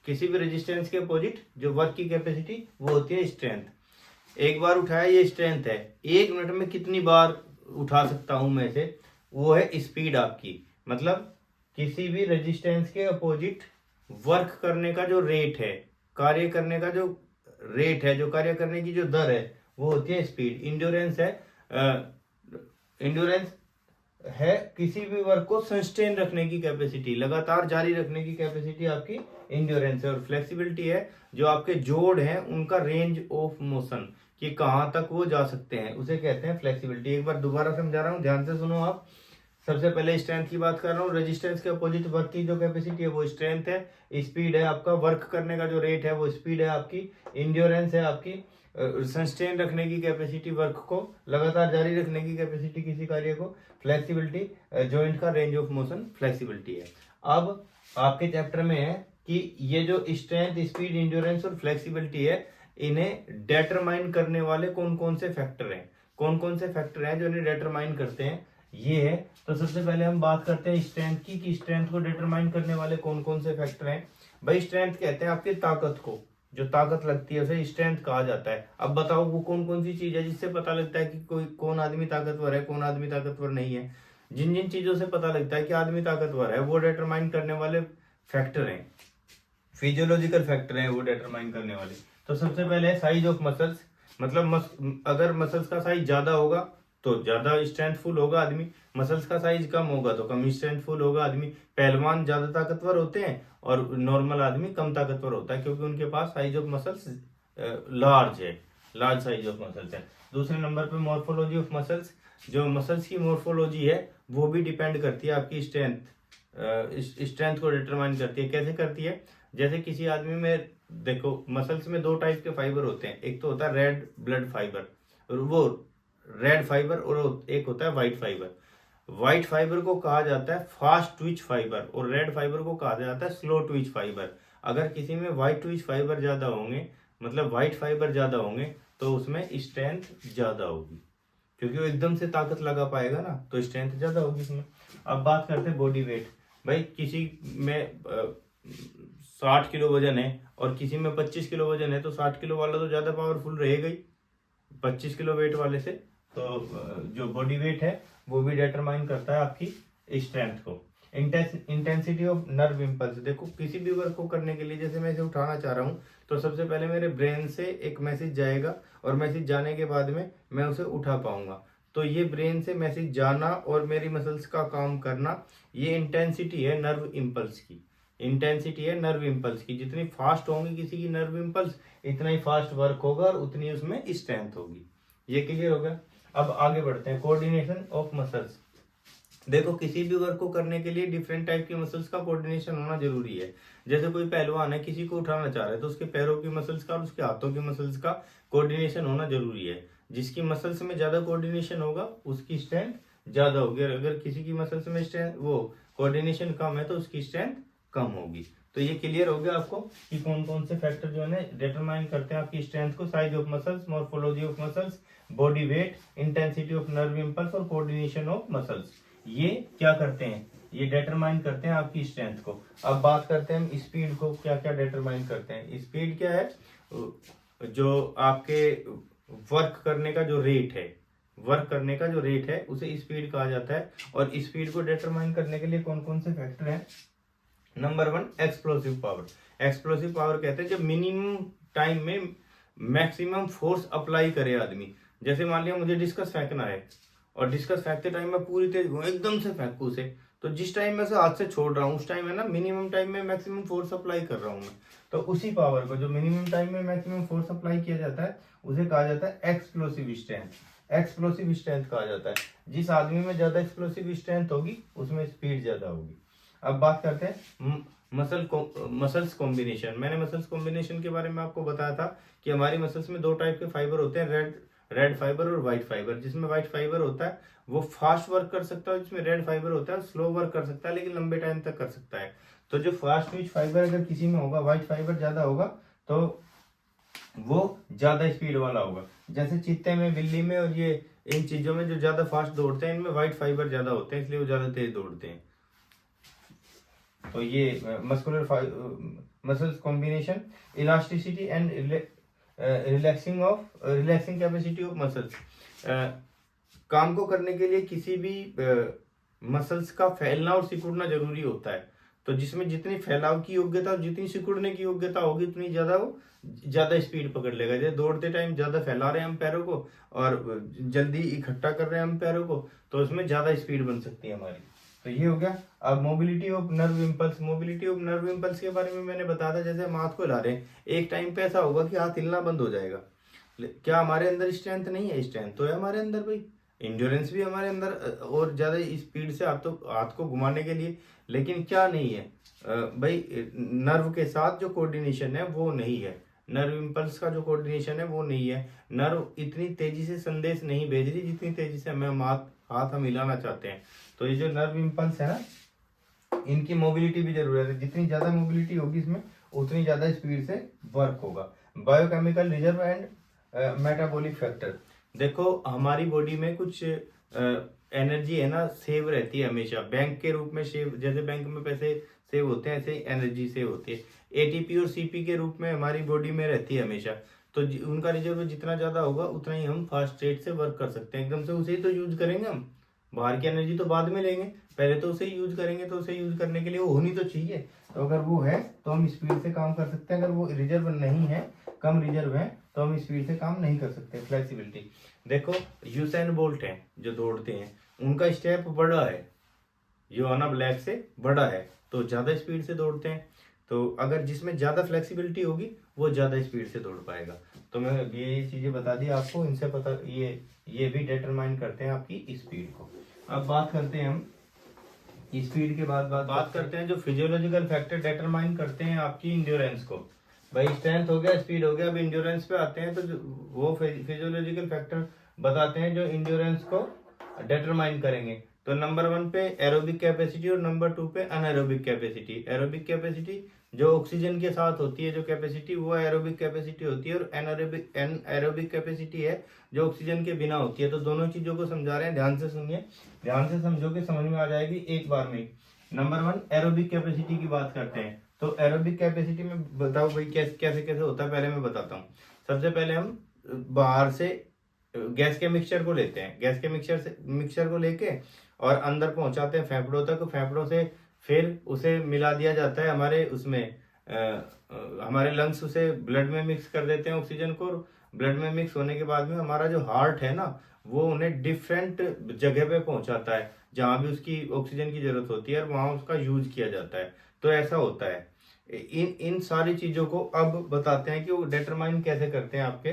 [SPEAKER 1] किसी भी रेजिस्टेंस के अपोजिट जो वर्क की कैपेसिटी वो होती है स्ट्रेंथ। एक बार उठाया ये स्ट्रेंथ है, 1 मिनट में कितनी बार उठा सकता हूं मैं इसे, वो है स्पीड आपकी। मतलब किसी भी रेजिस्टेंस के अपोजिट वर्क करने का जो रेट है, कार्य करने का जो रेट है, जो कार्य करने की जो दर है वो होती है स्पीड। इंड्योरेंस है किसी भी वर्क को सस्टेन रखने की कैपेसिटी, लगातार जारी रखने की कैपेसिटी आपकी इंड्योरेंस है। और फ्लेक्सिबिलिटी है जो आपके जोड़ हैं उनका रेंज ऑफ मोशन, कि कहां तक वो जा सकते हैं, उसे कहते हैं फ्लेक्सिबिलिटी। एक बार दोबारा समझा रहा हूं, ध्यान से सुनो आप। सबसे पहले स्ट्रेंथ की बात कर रहा हूँ। रेजिस्टेंस के अपोजिट वर्क की जो कैपेसिटी है वो स्ट्रेंथ है। स्पीड है आपका वर्क करने का जो रेट है वो स्पीड है आपकी। इंड्योरेंस है आपकी सस्टेन रखने की कैपेसिटी, वर्क को लगातार जारी रखने की कैपेसिटी किसी कार्य को। फ्लेक्सिबिलिटी जॉइंट का रेंज ऑफ मोशन फ्लेक्सिबिलिटी है। अब आपके चैप्टर में है कि ये जो स्ट्रेंथ, स्पीड, इंड्योरेंस और फ्लेक्सिबिलिटी है, इन्हें डिटरमाइन करने वाले कौन कौन से फैक्टर हैं, कौन कौन से फैक्टर हैं जो इन्हें डिटरमाइन करते हैं, ये है। तो सबसे पहले हम बात करते हैं स्ट्रेंथ की, कि स्ट्रेंथ को डिटरमाइन करने वाले कौन कौन से फैक्टर हैं। भाई स्ट्रेंथ कहते हैं आपकी ताकत को, जो ताकत लगती है उसे स्ट्रेंथ कहा जाता है। अब बताओ वो कौन कौन सी चीज है जिससे पता लगता है कि कोई कौन आदमी ताकतवर है, कौन आदमी ताकतवर नहीं है। जिन जिन चीजों से पता लगता है कि आदमी ताकतवर है वो डिटरमाइन करने वाले फैक्टर हैं, फिजियोलॉजिकल फैक्टर हैं वो डिटरमाइन करने वाले। तो सबसे पहले साइज ऑफ मसल्स, मतलब अगर मसल्स का साइज ज्यादा होगा तो ज्यादा स्ट्रेंथफुल होगा आदमी, मसल्स का साइज कम होगा तो कम स्ट्रेंथफुल होगा आदमी। पहलवान ज्यादा ताकतवर होते हैं और नॉर्मल आदमी कम ताकतवर होता है, क्योंकि उनके पास साइज ऑफ मसल्स लार्ज है, लार्ज साइज ऑफ मसल्स है। दूसरे नंबर पे मॉर्फोलॉजी ऑफ मसल्स, जो मसल्स की मॉर्फोलॉजी है वो भी डिपेंड करती है आपकी स्ट्रेंथ को डिटरमाइन करती है। कैसे करती है, जैसे किसी आदमी में देखो मसल्स में 2 टाइप के फाइबर होते हैं, एक तो होता है रेड ब्लड फाइबर, वो रेड फाइबर, और एक होता है व्हाइट फाइबर। व्हाइट फाइबर को कहा जाता है फास्ट ट्विच फाइबर और रेड फाइबर को कहा जाता है स्लो ट्विच फाइबर। अगर किसी में व्हाइट ट्विच फाइबर ज्यादा होंगे, मतलब व्हाइट फाइबर ज्यादा होंगे, तो उसमें स्ट्रेंथ ज्यादा होगी, क्योंकि वो एकदम से ताकत लगा पाएगा ना, तो स्ट्रेंथ ज्यादा होगी उसमें। अब बात करते हैं बॉडी वेट। भाई किसी में 60 किलो वजन है और किसी में 25 किलो वजन है, तो 60 किलो वाला तो ज्यादा पावरफुल रहेगा ही 25 किलो वेट वाले से। तो जो बॉडी वेट है वो भी डिटरमाइन करता है आपकी स्ट्रेंथ को। इंटेंसिटी ऑफ नर्व इम्पल्स, देखो किसी भी वर्क को करने के लिए जैसे मैं इसे उठाना चाह रहा हूँ तो सबसे पहले मेरे ब्रेन से एक मैसेज जाएगा और मैसेज जाने के बाद में मैं उसे उठा पाऊंगा। तो ये ब्रेन से मैसेज जाना और मेरी मसल्स का काम करना, ये इंटेंसिटी है नर्व इम्पल्स की। इंटेंसिटी है नर्व इम्पल्स की, जितनी फास्ट होंगी किसी की नर्व इम्पल्स इतना ही फास्ट वर्क होगा और उतनी उसमें स्ट्रेंथ होगी। ये क्लियर हो गया। अब आगे बढ़ते हैं, कोऑर्डिनेशन ऑफ मसल्स। देखो किसी भी वर्क को करने के लिए डिफरेंट टाइप की मसल्स का कोऑर्डिनेशन होना जरूरी है। जैसे कोई पहलवान है, किसी को उठाना चाह रहा है तो उसके पैरों की मसल्स का और उसके हाथों की मसल्स का कोऑर्डिनेशन होना जरूरी है। जिसकी मसल्स में ज्यादा कोऑर्डिनेशन होगा उसकी स्ट्रेंथ ज्यादा होगी, और अगर किसी की मसल्स में स्ट्रेंथ वो कोऑर्डिनेशन कम है तो उसकी स्ट्रेंथ कम होगी। तो ये क्लियर हो गया आपको कि कौन कौन से फैक्टर जो है डिटरमाइन करते हैं आपकी स्ट्रेंथ को। Size of muscles, morphology of muscles, body weight, intensity of nerve impulse और कोऑर्डिनेशन ऑफ मसल्स, ये क्या करते हैं, ये डिटरमाइन करते हैं आपकी स्ट्रेंथ को। अब बात करते हैं स्पीड को, क्या क्या डिटरमाइन करते हैं। स्पीड क्या है, जो आपके वर्क करने का जो रेट है, वर्क करने का जो रेट है उसे स्पीड कहा जाता है। और स्पीड को डिटरमाइन करने के लिए कौन कौन से फैक्टर हैं। Number 1 explosive power. Explosive power कहते हैं जब मिनिमम टाइम में मैक्सिमम फोर्स अप्लाई करे आदमी। जैसे मान लिया मुझे डिस्कस फेंकना है और डिस्कस फेंकते टाइम मैं पूरी तेज एकदम से फेंकू उसे, तो जिस टाइम मैं उसे हाथ से छोड़ रहा हूँ उस टाइम है ना मिनिमम टाइम में मैक्सिमम फोर्स अप्लाई कर रहा हूँ मैं। तो उसी पावर को जो मिनिमम टाइम में मैक्सिमम फोर्स अप्लाई किया जाता है उसे कहा जाता है एक्सप्लोसिव स्ट्रेंथ। एक्सप्लोसिव स्ट्रेंथ कहा जाता है। जिस आदमी में ज्यादा एक्सप्लोसिव स्ट्रेंथ होगी उसमें स्पीड ज्यादा होगी। अब बात करते हैं मसल्स कॉम्बिनेशन। मैंने मसल्स कॉम्बिनेशन के बारे में आपको बताया था कि हमारी मसल्स में दो टाइप के फाइबर होते हैं, रेड फाइबर और व्हाइट फाइबर। जिसमें व्हाइट फाइबर होता है वो फास्ट वर्क कर सकता है, जिसमें रेड फाइबर होता है स्लो वर्क कर सकता है लेकिन लंबे टाइम तक कर सकता है। तो जो फास्ट ट्विच फाइबर अगर किसी में होगा, व्हाइट फाइबर ज्यादा होगा तो वो ज्यादा स्पीड वाला होगा। जैसे चीते में, बिल्ली में और ये इन चीजों में जो ज्यादा फास्ट दौड़ते हैं इनमें व्हाइट फाइबर ज्यादा होते हैं, इसलिए वो ज्यादा तेज दौड़ते हैं। तो ये muscles combination, elasticity and relaxing capacity of muscles. काम को करने के लिए किसी भी मसल्स का फैलना और सिकुड़ना जरूरी होता है। तो जिसमें जितनी फैलाव की योग्यता और जितनी सिकुड़ने की योग्यता होगी उतनी ज्यादा वो ज्यादा स्पीड पकड़ लेगा। जैसे दौड़ते टाइम ज्यादा फैला रहे हैं हम पैरों को और जल्दी इकट्ठा कर रहे हैं हम पैरों को, तो उसमें ज्यादा स्पीड बन सकती है हमारी। तो ये हो गया। अब mobility of nerve impulse. Mobility of nerve impulse के बारे में मैंने बताया था, जैसे हम हाथ को हिला रहे हैं एक टाइम पे ऐसा होगा कि हाथ हिलना बंद हो जाएगा। क्या हमारे अंदर स्ट्रेंथ नहीं है? स्ट्रेंथ तो है हमारे अंदर भाई, इंड्योरेंस भी हमारे अंदर और ज्यादा स्पीड से हाथ को घुमाने के लिए, लेकिन क्या नहीं है भाई, नर्व के साथ जो कोऑर्डिनेशन है वो नहीं है। नर्व इम्पल्स का जो कोऑर्डिनेशन है वो नहीं है। नर्व इतनी तेजी से संदेश नहीं भेज रही जितनी तेजी से हमें हाथ हम हिलाना चाहते हैं। तो ये जो नर्व इम्पल्स है ना, इनकी मोबिलिटी भी जरूरत है। जितनी ज्यादा मोबिलिटी होगी इसमें उतनी ज्यादा स्पीड से वर्क होगा। Biochemical reserve and metabolic factor. देखो हमारी बॉडी में कुछ एनर्जी है ना सेव रहती है हमेशा, बैंक के रूप में सेव, जैसे बैंक में पैसे सेव होते हैं ऐसे एनर्जी सेव होती है। एटीपी और सीपी के रूप में हमारी बॉडी में रहती है हमेशा। तो उनका रिजर्व जितना ज्यादा होगा उतना ही हम फास्ट रेट से वर्क कर सकते हैं। एकदम से उसे ही तो यूज करेंगे हम, बाहर की एनर्जी तो बाद में लेंगे, पहले तो उसे यूज करेंगे। तो उसे यूज करने के लिए वो होनी तो चाहिए। तो अगर वो है तो हम स्पीड से काम कर सकते हैं, अगर वो रिजर्व नहीं है, कम रिजर्व है, तो हम स्पीड से काम नहीं कर सकते। फ्लेक्सिबिलिटी देखो, यूसैन बोल्ट है जो दौड़ते हैं, उनका स्टेप बड़ा है, योहाना ब्लैक से बड़ा है, तो ज्यादा स्पीड से दौड़ते हैं। तो अगर जिसमें ज्यादा फ्लेक्सिबिलिटी होगी वो ज्यादा स्पीड से दौड़ पाएगा। तो मैं ये चीजें बता दी आपको, इनसे पता ये भी डिटरमाइन करते हैं आपकी स्पीड को। अब बात करते हैं हम स्पीड के बाद बात करते हैं जो फिजियोलॉजिकल फैक्टर डिटरमाइन करते हैं आपकी इंड्योरेंस को। भाई स्ट्रेंथ हो गया, स्पीड हो गया, अब इंड्योरेंस पे आते हैं। तो वो फिजियोलॉजिकल फैक्टर बताते हैं जो इंड्योरेंस को डिटरमाइन करेंगे। तो नंबर 1 पे एरोबिक कैपेसिटी और नंबर 2 पे अनएरोबिक कैपेसिटी। एरोबिक कैपेसिटी जो ऑक्सीजन के साथ होती है जो कैपेसिटी, वो एरोबिक कैपेसिटी होती है, और एनारोबिक कैपेसिटी है जो ऑक्सीजन के बिना होती है। तो दोनों चीजों को समझा रहे हैं, ध्यान से सुनिए, ध्यान से समझोगे समझ में आ जाएगी एक बार में। नंबर 1 एरोबिक कैपेसिटी की बात करते हैं। तो एरोबिक कैपेसिटी में बताओ भाई कैसे कैसे कैसे होता है, पहले मैं बताता हूँ। सबसे पहले हम बाहर से गैस के मिक्सचर को लेते हैं, गैस के मिक्सचर को लेके और अंदर पहुंचाते हैं फेफड़ों तक। फेफड़ों से फिर उसे मिला दिया जाता है हमारे उसमें हमारे लंग्स उसे ब्लड में मिक्स कर देते हैं ऑक्सीजन को। ब्लड में मिक्स होने के बाद में हमारा जो हार्ट है ना, वो उन्हें डिफरेंट जगह पे पहुंचाता है जहां भी उसकी ऑक्सीजन की जरूरत होती है और वहां उसका यूज किया जाता है। तो ऐसा होता है। इन इन सारी चीजों को अब बताते हैं कि वो डिटरमाइन कैसे करते हैं, आपके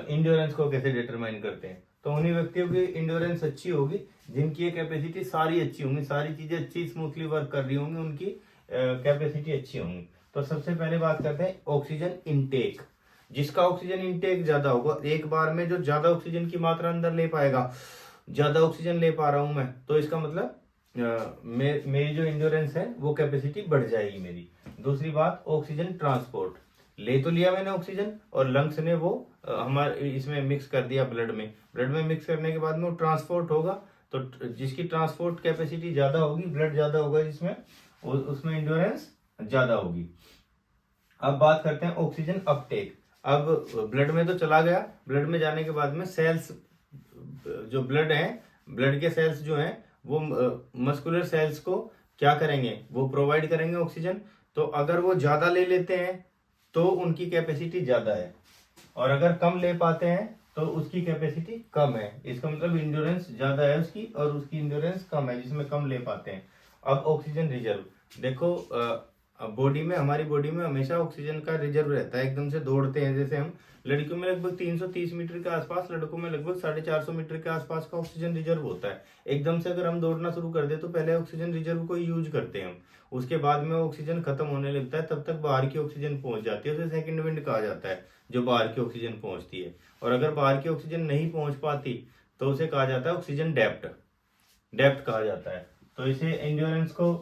[SPEAKER 1] इंड्योरेंस को कैसे डिटरमाइन करते हैं। तो उन्हीं व्यक्तियों की इंड्योरेंस अच्छी होगी जिनकी ये कैपेसिटी सारी अच्छी होंगी, सारी चीजें अच्छी स्मूथली वर्क कर रही होंगी, उनकी कैपेसिटी अच्छी होंगी। तो सबसे पहले बात करते हैं ऑक्सीजन इनटेक। जिसका ऑक्सीजन इनटेक ज्यादा होगा, एक बार में जो ज्यादा ऑक्सीजन की मात्रा अंदर ले पाएगा, ज्यादा ऑक्सीजन ले पा रहा हूं मैं, तो इसका मतलब मेरी जो इंड्योरेंस है वो कैपेसिटी बढ़ जाएगी मेरी। दूसरी बात, ऑक्सीजन ट्रांसपोर्ट। ले तो लिया मैंने ऑक्सीजन और लंग्स ने वो हमारे इसमें मिक्स कर दिया ब्लड में। ब्लड में मिक्स करने के बाद में वो ट्रांसपोर्ट होगा, तो जिसकी ट्रांसपोर्ट कैपेसिटी ज्यादा होगी, ब्लड ज्यादा होगा जिसमें, उसमें इंड्योरेंस ज्यादा होगी। अब बात करते हैं ऑक्सीजन अपटेक। अब ब्लड में तो चला गया, ब्लड में जाने के बाद में सेल्स, जो ब्लड है, ब्लड के सेल्स जो हैं वो मस्कुलर सेल्स को क्या करेंगे, वो प्रोवाइड करेंगे ऑक्सीजन। तो अगर वो ज्यादा ले लेते हैं तो उनकी कैपेसिटी ज्यादा है, और अगर कम ले पाते हैं तो उसकी कैपेसिटी कम है। इसका मतलब इंड्योरेंस ज्यादा है उसकी और उसकी इंड्योरेंस कम है जिसमें कम ले पाते हैं। अब ऑक्सीजन रिजर्व देखो, बॉडी में, हमारी बॉडी में हमेशा ऑक्सीजन का रिजर्व रहता है। एकदम से दौड़ते हैं जैसे हम, लड़कियों में लगभग 330 मीटर के आसपास, लड़कों में लगभग 450 मीटर के आसपास का ऑक्सीजन रिजर्व होता है। एकदम से अगर हम दौड़ना शुरू कर दे तो पहले ऑक्सीजन रिजर्व को यूज करते हैं हम, उसके बाद में ऑक्सीजन खत्म होने लगता है, तब तक बाहर की ऑक्सीजन पहुंच जाती है, उसे सेकंड विंड कहा जाता है, जो बाहर की ऑक्सीजन पहुंचती है। और अगर बाहर की ऑक्सीजन नहीं पहुंच पाती तो उसे कहा जाता है ऑक्सीजन डेप्थ, डेप्थ कहा जाता है। तो इसे एंड्योरेंस को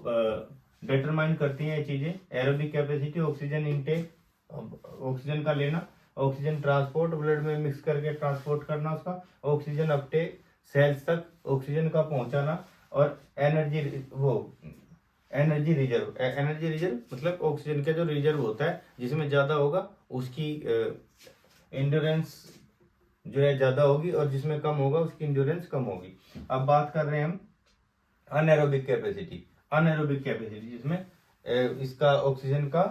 [SPEAKER 1] डिटरमाइन करती हैं ये चीजें। Aerobic capacity, oxygen intake, oxygen का लेना, ऑक्सीजन ट्रांसपोर्ट, ब्लड में मिक्स करके ट्रांसपोर्ट करना उसका, ऑक्सीजन अपटेक, सेल्स तक ऑक्सीजन का पहुंचाना, और एनर्जी रिजर्व। एनर्जी रिजर्व मतलब ऑक्सीजन का जो रिजर्व होता है, जिसमें ज्यादा होगा उसकी एंड्योरेंस जो है ज्यादा होगी, और जिसमें कम होगा उसकी एंड्योरेंस कम होगी। अब बात कर रहे हैं हम अनएरोबिक कैपेसिटी। अनएरोबिक कैपेसिटी जिसमें इसका ऑक्सीजन का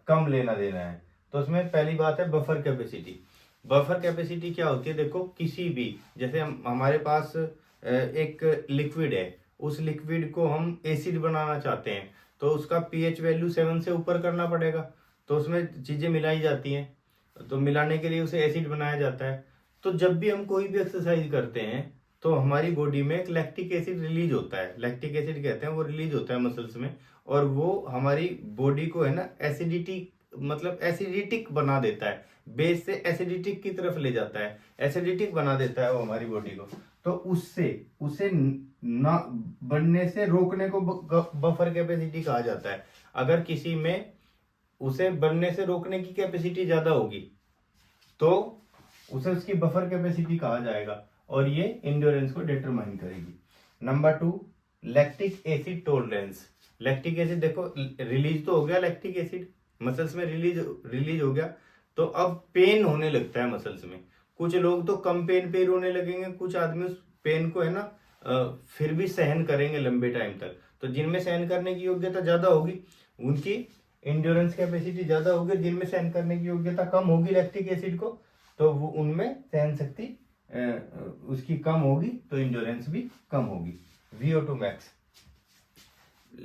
[SPEAKER 1] कम लेना देना है। तो उसमें पहली बात है बफर कैपेसिटी। बफर कैपेसिटी क्या होती है, देखो किसी भी, जैसे हमारे पास एक लिक्विड है, उस लिक्विड को हम एसिड बनाना चाहते हैं तो उसका पीएच वैल्यू 7 से ऊपर करना पड़ेगा। तो उसमें चीजें मिलाई जाती हैं, तो मिलाने के लिए उसे एसिड बनाया जाता है। तो जब भी हम कोई भी एक्सरसाइज करते हैं तो हमारी बॉडी में एक लैक्टिक एसिड रिलीज होता है, लैक्टिक एसिड कहते हैं, वो रिलीज होता है मसल्स में, और वो हमारी बॉडी को है ना एसिडिटी, मतलब एसिडिटिक बना देता है, बेस से एसिडिटिक की तरफ ले जाता है, एसिडिटिक बना देता है वो हमारी बॉडी को। तो उससे उसे ना बनने से रोकने को बफर कैपेसिटी कहा जाता है। अगर किसी में उसे बनने से रोकने की कैपेसिटी ज्यादा होगी तो उसे उसकी बफर कैपेसिटी कहा जाएगा, और ये इंड्योरेंस को डिटरमाइन करेगी। Number 2, lactic acid tolerance. Lactic acid देखो, रिलीज तो हो गया लैक्टिक एसिड, मसल्स में रिलीज हो गया, तो अब पेन होने लगता है मसल्स में। कुछ लोग तो कम पेन पे रोने लगेंगे, कुछ आदमी उस पेन को है ना फिर भी सहन करेंगे लंबे टाइम तक। तो जिनमें सहन करने की योग्यता ज्यादा होगी उनकी इंड्योरेंस कैपेसिटी ज्यादा होगी, जिनमें सहन करने की योग्यता कम होगी लैक्टिक एसिड को, तो वो उनमें सहन शक्ति उसकी कम होगी, तो इंड्योरेंस भी कम होगी। VO2 मैक्स,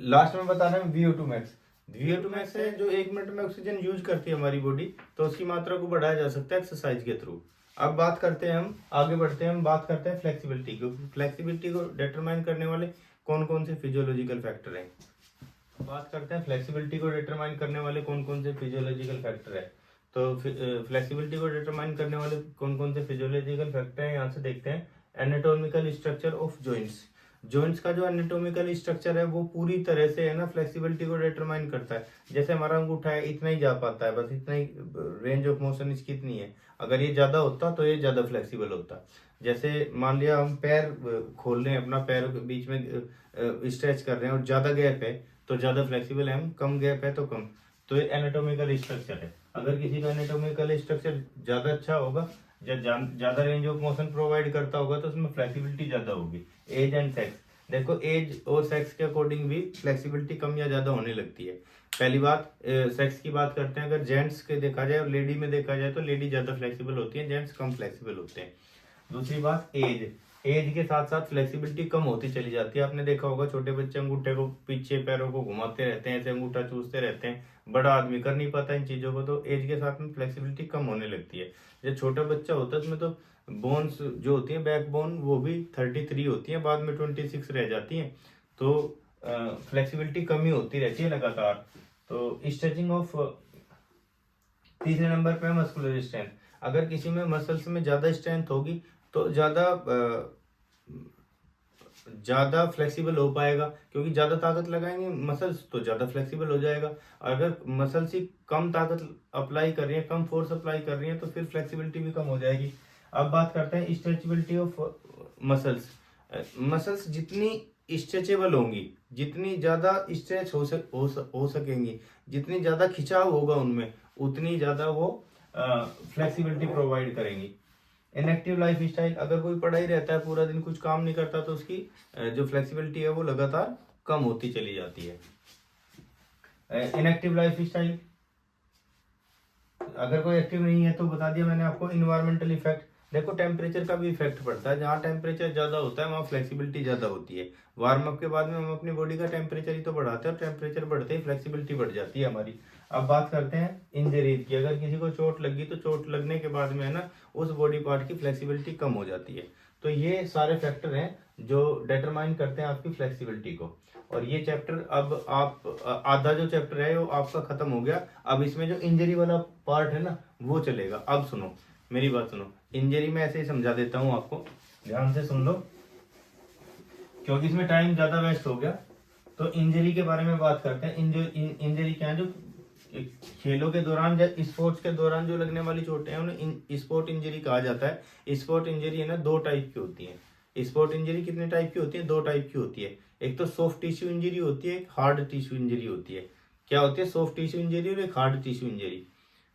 [SPEAKER 1] लास्ट में बता रहे हैं VO2 मैक्स। VO2 मैक्स है जो 1 मिनट में ऑक्सीजन यूज करती है हमारी बॉडी, तो उसकी मात्रा को बढ़ाया जा सकता है एक्सरसाइज के थ्रू। अब बात करते हैं, हम आगे बढ़ते हैं, हम बात करते हैं फ्लेक्सिबिलिटी को। फ्लेक्सिबिलिटी को डिटरमाइन करने वाले कौन कौन से फिजियोलॉजिकल फैक्टर हैं। बात करते हैं फ्लेक्सिबिलिटी को डिटरमाइन करने वाले कौन कौन से फिजियोलॉजिकल फैक्टर है। तो फ्लेक्सिबिलिटी को डिटरमाइन करने वाले कौन कौन से फिजियोलॉजिकल फैक्टर हैं, यहाँ से देखते हैं। Anatomical structure of joints. Joints का जो एनाटॉमिकल स्ट्रक्चर है वो पूरी तरह से है ना फ्लेक्सिबिलिटी को डिटरमाइन करता है। जैसे हमारा अंगूठा है, इतना ही जा पाता है, बस इतना ही रेंज ऑफ मोशन इसकी इतनी है। अगर ये ज्यादा होता तो ये ज्यादा फ्लेक्सिबल होता। जैसे मान लिया हम पैर खोल रहे हैं, अपना पैर के बीच में स्ट्रेच कर रहे हैं और ज्यादा गैप है तो ज्यादा फ्लेक्सिबल है हम, कम गैप है तो कम। तो ये एनाटॉमिकल स्ट्रक्चर है। अगर किसी का एनाटॉमिकल स्ट्रक्चर ज्यादा अच्छा होगा, ज्यादा रेंज ऑफ मोशन प्रोवाइड करता होगा, तो उसमें फ्लेक्सिबिलिटी ज्यादा होगी। एज एंड सेक्स, देखो एज और सेक्स के अकॉर्डिंग भी फ्लेक्सिबिलिटी कम या ज़्यादा होने लगती है। पहली बात सेक्स की बात करते हैं, अगर जेंट्स के देखा जाए और लेडी में देखा जाए तो लेडी ज़्यादा फ्लेक्सिबल होती है, जेंट्स कम फ्लेक्सिबल होते हैं। दूसरी बात एज के साथ साथ फ्लेक्सिबिलिटी कम होती चली जाती है। आपने देखा होगा छोटे बच्चे अंगूठे को पीछे पैरों को घुमाते रहते हैं, ऐसे अंगूठा चूसते रहते हैं, बड़ा आदमी कर नहीं पाता इन चीज़ों को, तो एज के साथ में फ्लेक्सिबिलिटी कम होने लगती है। जब छोटा बच्चा होता है उसमें तो बोन्स जो होती है बैक बोन वो भी 33 होती है, बाद में 26 रह जाती है, तो फ्लेक्सिबिलिटी कमी होती रहती है लगातार। तो स्ट्रेचिंग ऑफ तीसरे नंबर पे मस्कुलर स्ट्रेंथ। अगर किसी में मसल्स में ज़्यादा स्ट्रेंथ होगी तो ज़्यादा फ्लेक्सिबल हो पाएगा, क्योंकि ज़्यादा ताकत लगाएंगे मसल्स तो ज़्यादा फ्लेक्सिबल हो जाएगा। अगर मसल्स ही कम ताकत अप्लाई कर रही है, कम फोर्स अप्लाई कर रही है, तो फिर फ्लेक्सिबिलिटी भी कम हो जाएगी। अब बात करते हैं स्ट्रेचेबिलिटी ऑफ मसल्स। मसल्स जितनी स्ट्रेचेबल होंगी, जितनी ज़्यादा स्ट्रेच हो सकेंगी, जितनी ज़्यादा खिंचाव होगा उनमें, उतनी ज़्यादा वो फ्लेक्सिबिलिटी प्रोवाइड करेंगी। इनएक्टिव लाइफ स्टाइल, अगर कोई पढ़ा ही रहता है पूरा दिन, कुछ काम नहीं करता, तो उसकी जो फ्लेक्सिबिलिटी है वो लगातार कम होती चली जाती है। इनएक्टिव लाइफ स्टाइल, अगर कोई एक्टिव नहीं है तो बता दिया मैंने आपको। इन्वायरमेंटल इफेक्ट, देखो टेम्परेचर का भी इफेक्ट पड़ता है। जहाँ टेम्परेचर ज़्यादा होता है वहाँ फ्लेक्सिबिलिटी ज़्यादा होती है। वार्म अप के बाद में हम अपनी बॉडी का टेम्परेचर ही तो बढ़ाते हैं, और टेम्परेचर बढ़ते ही फ्लेक्सिबिलिटी बढ़ जाती है हमारी। अब बात करते हैं इंजरीज की। अगर किसी को चोट लगी तो चोट लगने के बाद में है ना, उस बॉडी पार्ट की फ्लेक्सिबिलिटी कम हो जाती है। तो ये सारे फैक्टर हैं जो डिटरमाइन करते हैं आपकी फ्लेक्सिबिलिटी को। और ये चैप्टर अब आप आधा जो चैप्टर है वो आपका खत्म हो गया। अब इसमें जो इंजरी वाला पार्ट है ना वो चलेगा। अब सुनो मेरी बात सुनो, इंजरी में ऐसे ही समझा देता हूँ आपको, ध्यान से सुन लो, क्योंकि इसमें टाइम ज्यादा वेस्ट हो गया। तो इंजरी के बारे में बात करते हैं। इंजरी क्या है, जो खेलों के दौरान या स्पोर्ट्स के दौरान जो लगने वाली चोटें हैं उन्हें स्पोर्ट इंजरी कहा जाता है। स्पोर्ट इंजरी है ना, दो टाइप की होती है। स्पोर्ट इंजरी कितने टाइप की होती है? दो टाइप की होती है। एक तो सॉफ्ट टिश्यू इंजरी होती है, एक हार्ड टिश्यू इंजरी होती है। क्या होती है? सॉफ्ट टिश्यू इंजरी और एक हार्ड टिश्यू इंजरी।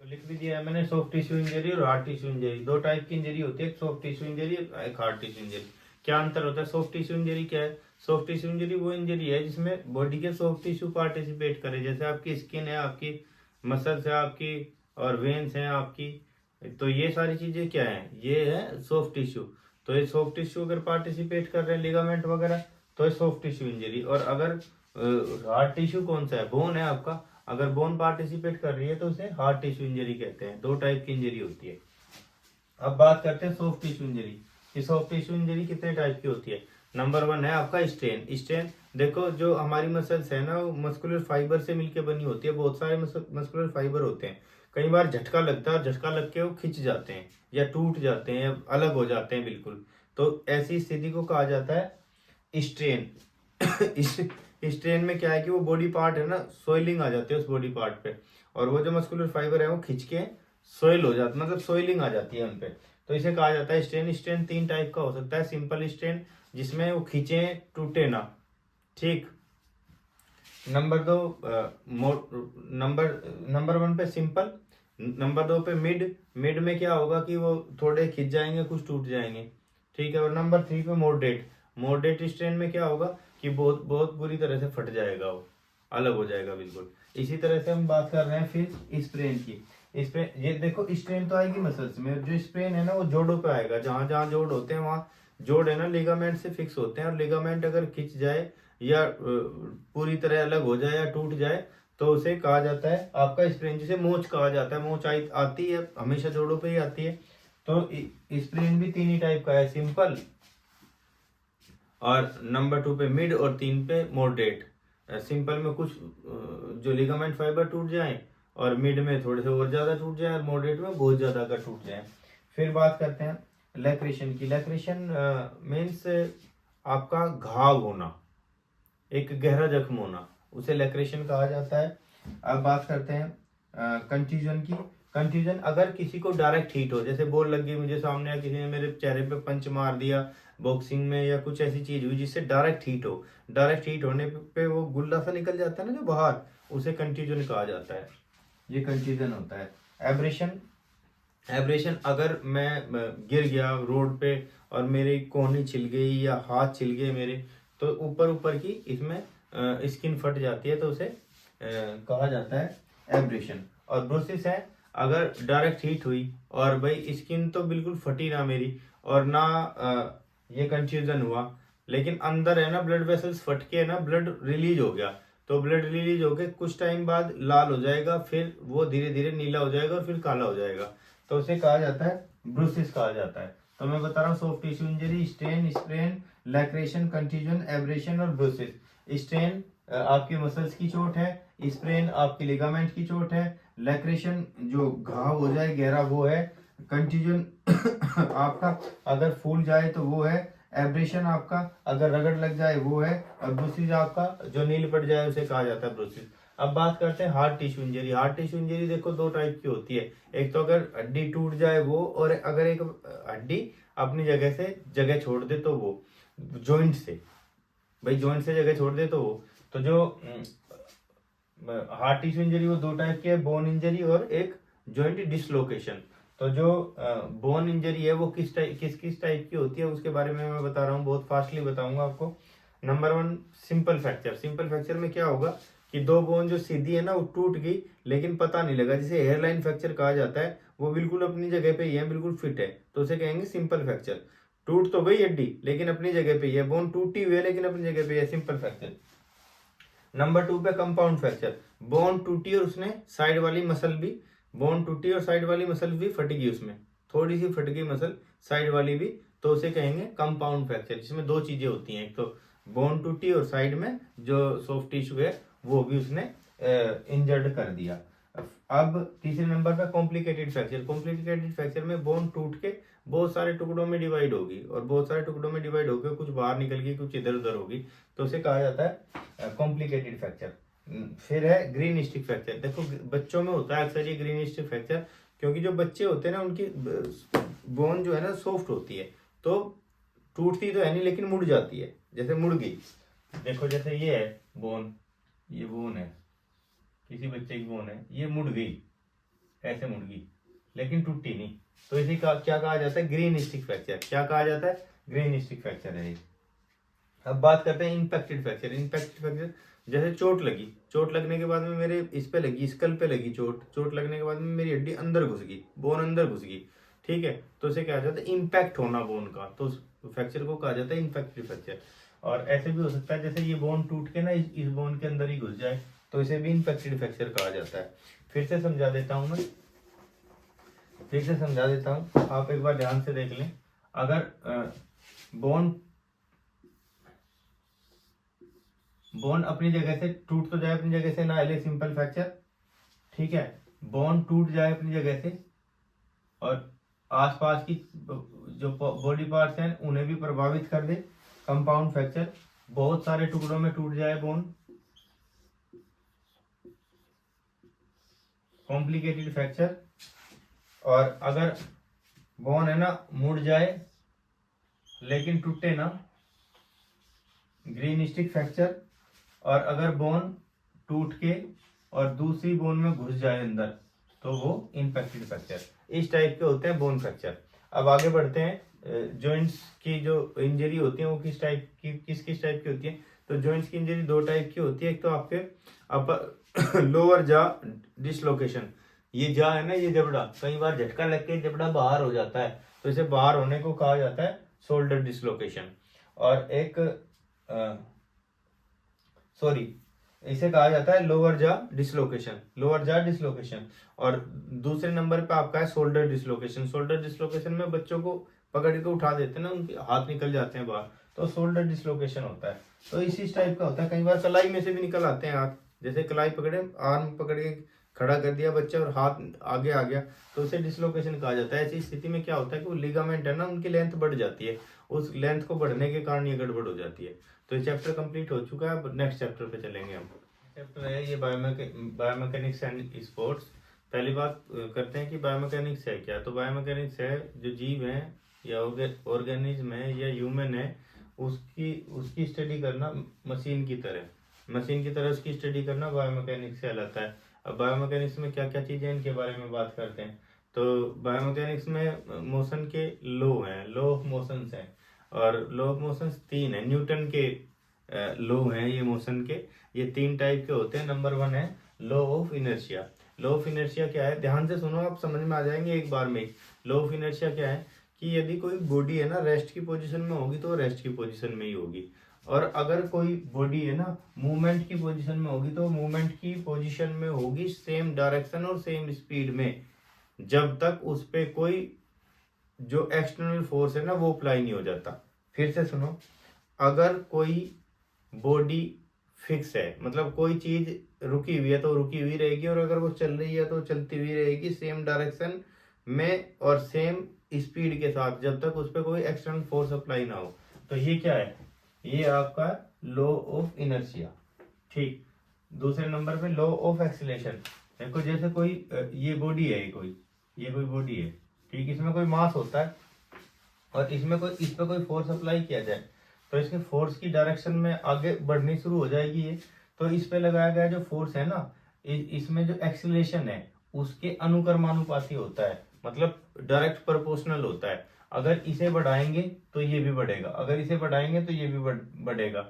[SPEAKER 1] तो लिख भी दिया है मैंने, सॉफ्ट टिश्यू इंजरी और हार्ड टिश्यू इंजरी, दो टाइप की इंजरी होती है, एक सॉफ्ट टिश्यू इंजरी, एक हार्ड टिश्यू इंजरी। क्या अंतर होता है? सॉफ्ट टिश्यू इंजरी क्या है? सॉफ्ट टिश्यू इंजरी वो इंजरी है जिसमें बॉडी के सॉफ्ट टिश्यू पार्टिसिपेट करे, जैसे आपकी स्किन है, आपकी मसल्स है आपकी, और वेन्स हैं आपकी। तो ये सारी चीजें क्या है? ये है सॉफ्ट टिश्यू। तो ये सॉफ्ट टिश्यू अगर पार्टिसिपेट कर रहे हैं, लिगामेंट वगैरह, तो ये सॉफ्ट टिश्यू इंजरी। और अगर हार्ड टिश्यू कौन सा है? बोन है आपका, अगर बोन पार्टिसिपेट कर रही है तो उसे हार्ड टिश्यू इंजरी कहते हैं। दो टाइप की इंजरी होती है। अब बात करते हैं सॉफ्ट टिश्यू इंजरी। ये सॉफ्ट टिश्यू इंजरी कितने टाइप की होती है? नंबर 1 है आपका स्ट्रेन। स्ट्रेन देखो, जो हमारी मसल्स है ना वो मस्कुलर फाइबर से मिलकर बनी होती है। बहुत सारे मस्कुलर फाइबर होते हैं। कई बार झटका लगता है और झटका लग के वो खिंच जाते हैं या टूट जाते हैं या अलग हो जाते हैं बिल्कुल। तो ऐसी स्थिति को कहा जाता है स्ट्रेन। इस ट्रेन में क्या है कि वो बॉडी पार्ट है ना, सोइलिंग आ जाती है उस बॉडी पार्ट पे, और वो जो मस्कुलर फाइबर है वो खिंच के सोइल हो जाता, मतलब सोइलिंग आ जाती है उनपे। तो इसे कहा जाता है स्ट्रेन। स्ट्रेन 3 टाइप का हो सकता है। सिंपल स्ट्रेन, जिसमें वो खींचे टूटे ना, ठीक। नंबर 2 नंबर 1 पे सिंपल, नंबर 2 पे मिड। मिड में क्या होगा कि वो थोड़े खिंच जाएंगे, कुछ टूट जाएंगे, ठीक है। और नंबर 3 पे मॉडरेट। मॉडरेट स्ट्रेन में क्या होगा कि बहुत बहुत बुरी तरह से फट जाएगा, वो अलग हो जाएगा बिल्कुल। इसी तरह से हम बात कर रहे हैं फिर स्प्रेन की। स्प्रेन, ये देखो स्ट्रेन तो आएगी मसल्स में, जो स्प्रेन है ना वो जोड़ों पे आएगा। जहां जहां जोड़ होते हैं वहां जोड़ है ना लिगामेंट से फिक्स होते हैं, और लिगामेंट अगर खिंच जाए या पूरी तरह अलग हो जाए या टूट जाए तो उसे कहा जाता है आपका स्प्रेन, जिसे मोच कहा जाता है। मोच आती है हमेशा जोड़ों पे ही आती है। तो स्प्रेन भी 3 ही टाइप का है, सिंपल, और नंबर 2 पे मिड, और 3 पे मॉडरेट। सिंपल में कुछ जो लिगामेंट फाइबर टूट जाए, और मिड में थोड़े से और ज्यादा टूट जाए, और मॉडरेट में बहुत ज्यादा अगर टूट जाए। फिर बात करते हैं लैक्रेशन की। लैक्रेशन मीन्स आपका घाव होना, एक गहरा जख्म होना, उसे लैक्रेशन कहा जाता है। अब बात करते हैं कंट्यूजन की। कंट्यूजन, अगर किसी को डायरेक्ट हीट हो, जैसे बॉल लग गई मुझे सामने, या किसी ने मेरे चेहरे पे पंच मार दिया बॉक्सिंग में, या कुछ ऐसी चीज हुई जिससे डायरेक्ट हीट हो। डायरेक्ट हीट होने पे वो गुल्ला सा निकल जाता है ना जो बाहर, उसे कंट्यूजन कहा जाता है। ये कंट्यूजन होता है। एब्रेशन, एब्रेशन, अगर मैं गिर गया रोड पे और मेरी कोहनी छिल गई या हाथ छिल गए मेरे, तो ऊपर ऊपर की इसमें स्किन फट जाती है, तो उसे कहा जाता है एब्रेशन। और ब्रोसिस है अगर डायरेक्ट हीट हुई और भाई स्किन तो बिल्कुल फटी ना मेरी और ना ये कंफ्यूजन हुआ, लेकिन अंदर है ना ब्लड वेसल्स फट के ना ब्लड रिलीज हो गया, तो ब्लड रिलीज होके कुछ टाइम बाद लाल हो जाएगा, फिर वो धीरे धीरे नीला हो जाएगा और फिर काला हो जाएगा, तो उसे कहा जाता है ब्रूसिस कहा जाता है। तो मैं बता रहा हूँ soft tissue injury, strain, sprain, laceration, contusion, abrasion और ब्रूसिस। स्ट्रेन आपकी मसल्स की चोट है, स्प्रेन आपकी लिगामेंट की चोट है, लैक्रेशन जो घाव हो जाए गहरा वो है, कंट्यूजन आपका अगर फूल जाए तो वो है, एब्रेशन आपका अगर रगड़ लग जाए वो है, और ब्रूसिस आपका जो नील पड़ जाए उसे कहा जाता है ब्रूसिस। अब बात करते हैं heart tissue injury. Heart tissue injury देखो दो टाइप की होती है, एक तो अगर हड्डी टूट जाए वो, और अगर एक हड्डी अपनी जगह से जगह छोड़ दे तो वो, जॉइंट से, भाई जॉइंट से जगह छोड़ दे तो वो। तो जो हार्ट टिश्यू इंजरी वो दो टाइप की है, बोन इंजरी और एक जॉइंट डिसलोकेशन। तो जो बोन इंजरी है वो किस टाइप की होती है उसके बारे में मैं बता रहा हूँ, बहुत फास्टली बताऊंगा आपको। Number 1 simple fracture. Simple fracture में क्या होगा कि दो बोन जो सीधी है ना वो टूट गई लेकिन पता नहीं लगा, जिसे हेयरलाइन फ्रैक्चर कहा जाता है, वो बिल्कुल अपनी जगह पे ही है, बिल्कुल फिट है, तो उसे कहेंगे सिंपल फ्रैक्चर। टूट तो गई हड्डी लेकिन अपनी जगह पे ही है, बोन टूटी हुई है लेकिन अपनी जगह पे है, सिंपल फ्रैक्चर। नंबर 2 पे कंपाउंड फ्रैक्चर, बोन टूटी और उसने साइड वाली मसल भी, बोन टूटी और साइड वाली मसल भी फट गई, उसमें थोड़ी सी फट गई मसल साइड वाली भी, तो उसे कहेंगे कंपाउंड फ्रैक्चर, जिसमें दो चीजें होती हैं, एक तो बोन टूटी और साइड में जो सॉफ्ट टिश्यू है वो भी उसने इंजर्ड कर दिया। अब तीसरे नंबर पर कॉम्प्लिकेटेड फ्रैक्चर। कॉम्प्लिकेटेड फ्रैक्चर में बोन टूट के बहुत सारे टुकड़ों में डिवाइड होगी, और बहुत सारे टुकड़ों में डिवाइड होकर कुछ बाहर निकल गई, कुछ इधर उधर होगी, तो उसे कहा जाता है कॉम्प्लिकेटेड फ्रैक्चर। फिर है ग्रीन स्टिक फ्रैक्चर। देखो बच्चों में होता है अक्सर ये ग्रीन स्टिक फ्रैक्चर, क्योंकि जो बच्चे होते हैं ना उनकी बोन जो है ना सॉफ्ट होती है, तो टूटती तो है नहीं लेकिन मुड़ जाती है, जैसे मुड़ गई। देखो जैसे ये है बोन, ये बोन है, किसी बच्चे की बोन है, ये मुड़ गई, ऐसे मुड़ गई लेकिन टूटी नहीं, तो इसे क्या कहा जाता है, ग्रीन स्टिक फ्रैक्चर। क्या कहा जाता है, ग्रीन स्टिक फ्रैक्चर है ये। अब बात करते हैं इम्पैक्टेड फ्रैक्चर। इम्पैक्टेड फ्रैक्चर जैसे चोट लगी, चोट लगने के बाद में मेरे इस पे लगी, स्कल पे लगी चोट, चोट लगने के बाद में मेरी हड्डी अंदर घुस गई, बोन अंदर घुस गई, ठीक है, तो उसे कहा जाता है इम्पैक्ट होना बोन का, तो फ्रैक्चर को कहा जाता है इम्पैक्टेड फ्रैक्चर। और ऐसे भी हो सकता है जैसे ये बोन टूट के ना इस बोन के अंदर ही घुस जाए, तो इसे भी इम्पैक्टेड फ्रैक्चर कहा जाता है। फिर से समझा देता हूँ मैं, फिर से समझा देता हूँ, आप एक बार ध्यान से देख लें। अगर बोन अपनी जगह से टूट तो जाए, अपनी जगह से ना हिले, सिंपल फ्रैक्चर, ठीक है। बोन टूट जाए अपनी जगह से और आसपास की जो बॉडी पार्ट्स हैं उन्हें भी प्रभावित कर दे, कंपाउंड फ्रैक्चर। बहुत सारे टुकड़ों में टूट जाए बोन, कॉम्प्लिकेटेड फ्रैक्चर। और अगर बोन है ना मुड़ जाए लेकिन टूटे ना, ग्रीन स्टिक फ्रैक्चर। और अगर बोन टूट के और दूसरी बोन में घुस जाए अंदर, तो वो इम्पैक्टेड फ्रैक्चर। इस टाइप के होते हैं बोन फ्रैक्चर। अब आगे बढ़ते हैं, जॉइंट्स की जो इंजरी होती है वो किस टाइप की होती है। तो जॉइंट्स की इंजरी दो टाइप की होती है, एक तो आपके अपर लोअर जा डिसलोकेशन, ये जा है ना, ये जबड़ा, कई बार झटका लग के जबड़ा बाहर हो जाता है, तो इसे बाहर होने को कहा जाता है शोल्डर डिसलोकेशन। और एक इसे कहा जाता है लोअर जा डिसलोकेशन, लोअर जा डिसलोकेशन। और दूसरे नंबर पे आपका है शोल्डर डिसलोकेशन। शोल्डर डिसलोकेशन में बच्चों को पकड़ के उठा देते हैं ना, उनके हाथ निकल जाते हैं बाहर, तो शोल्डर डिसलोकेशन होता है। तो इसी टाइप का होता है, कई बार कलाई में से भी निकल आते हैं हाथ, जैसे कलाई पकड़े, आर्म पकड़ के खड़ा कर दिया बच्चा और हाथ आगे आ गया, तो उसे डिसलोकेशन कहा जाता है। ऐसी स्थिति में क्या होता है कि वो लिगामेंट है ना, उनकी लेंथ बढ़ जाती है, उस लेंथ को बढ़ने के कारण ये गड़बड़ हो जाती है। तो ये चैप्टर कंप्लीट हो चुका है, अब नेक्स्ट चैप्टर पे चलेंगे हम। चैप्टर है ये बायोमैकेनिक्स एंड स्पोर्ट्स। पहली बात करते हैं कि बायोमैकेनिक्स है क्या। तो बायोमैकेनिक्स है जो जीव है या ऑर्गेनिज्म है या ह्यूमन है, उसकी स्टडी करना मशीन की तरह उसकी स्टडी करना बायोमैकेनिक्स कहलाता है। अब बायोमैकेनिक्स में क्या क्या चीज़ें हैं इनके बारे में बात करते हैं। तो बायोमैकेनिक्स में मोशन के लॉ हैं, लॉ ऑफ मोशंस हैं, और लॉ ऑफ मोशंस 3 है, न्यूटन के लो हैं ये मोशन के, ये 3 टाइप के होते हैं। नंबर 1 है law of inertia. Law of inertia क्या है, ध्यान से सुनो, आप समझ में आ जाएंगे एक बार में। लॉ ऑफ इनर्शिया क्या है कि यदि कोई बॉडी है ना रेस्ट की पोजीशन में होगी तो रेस्ट की पोजीशन में ही होगी, और अगर कोई बॉडी है ना मूवमेंट की पोजीशन में होगी तो मूवमेंट की पोजीशन में होगी सेम डायरेक्शन और सेम स्पीड में, जब तक उस पे कोई जो एक्सटर्नल फोर्स है ना वो अप्लाई नहीं हो जाता। फिर से सुनो, अगर कोई बॉडी फिक्स है, मतलब कोई चीज रुकी हुई है तो रुकी हुई रहेगी, और अगर वो चल रही है तो चलती हुई रहेगी सेम डायरेक्शन में और सेम स्पीड के साथ, जब तक उस पर कोई एक्सटर्नल फोर्स अप्लाई ना हो। तो ये क्या है, ये आपका लॉ ऑफ इनर्शिया। ठीक, दूसरे नंबर पे लॉ ऑफ एक्सीलरेशन। देखो जैसे कोई ये बॉडी है, ये कोई बॉडी है, ठीक, इसमें कोई मास होता है और इसमें कोई इस पे कोई फोर्स अप्लाई किया जाए तो इसके फोर्स की डायरेक्शन में आगे बढ़नी शुरू हो जाएगी ये। तो इस पे लगाया गया जो फोर्स है ना, इसमें जो एक्सीलरेशन है उसके अनुक्रमानुपाती होता है, मतलब डायरेक्ट प्रोपोर्शनल होता है। अगर इसे बढ़ाएंगे तो ये भी बढ़ेगा, अगर इसे बढ़ाएंगे तो ये भी बढ़ेगा।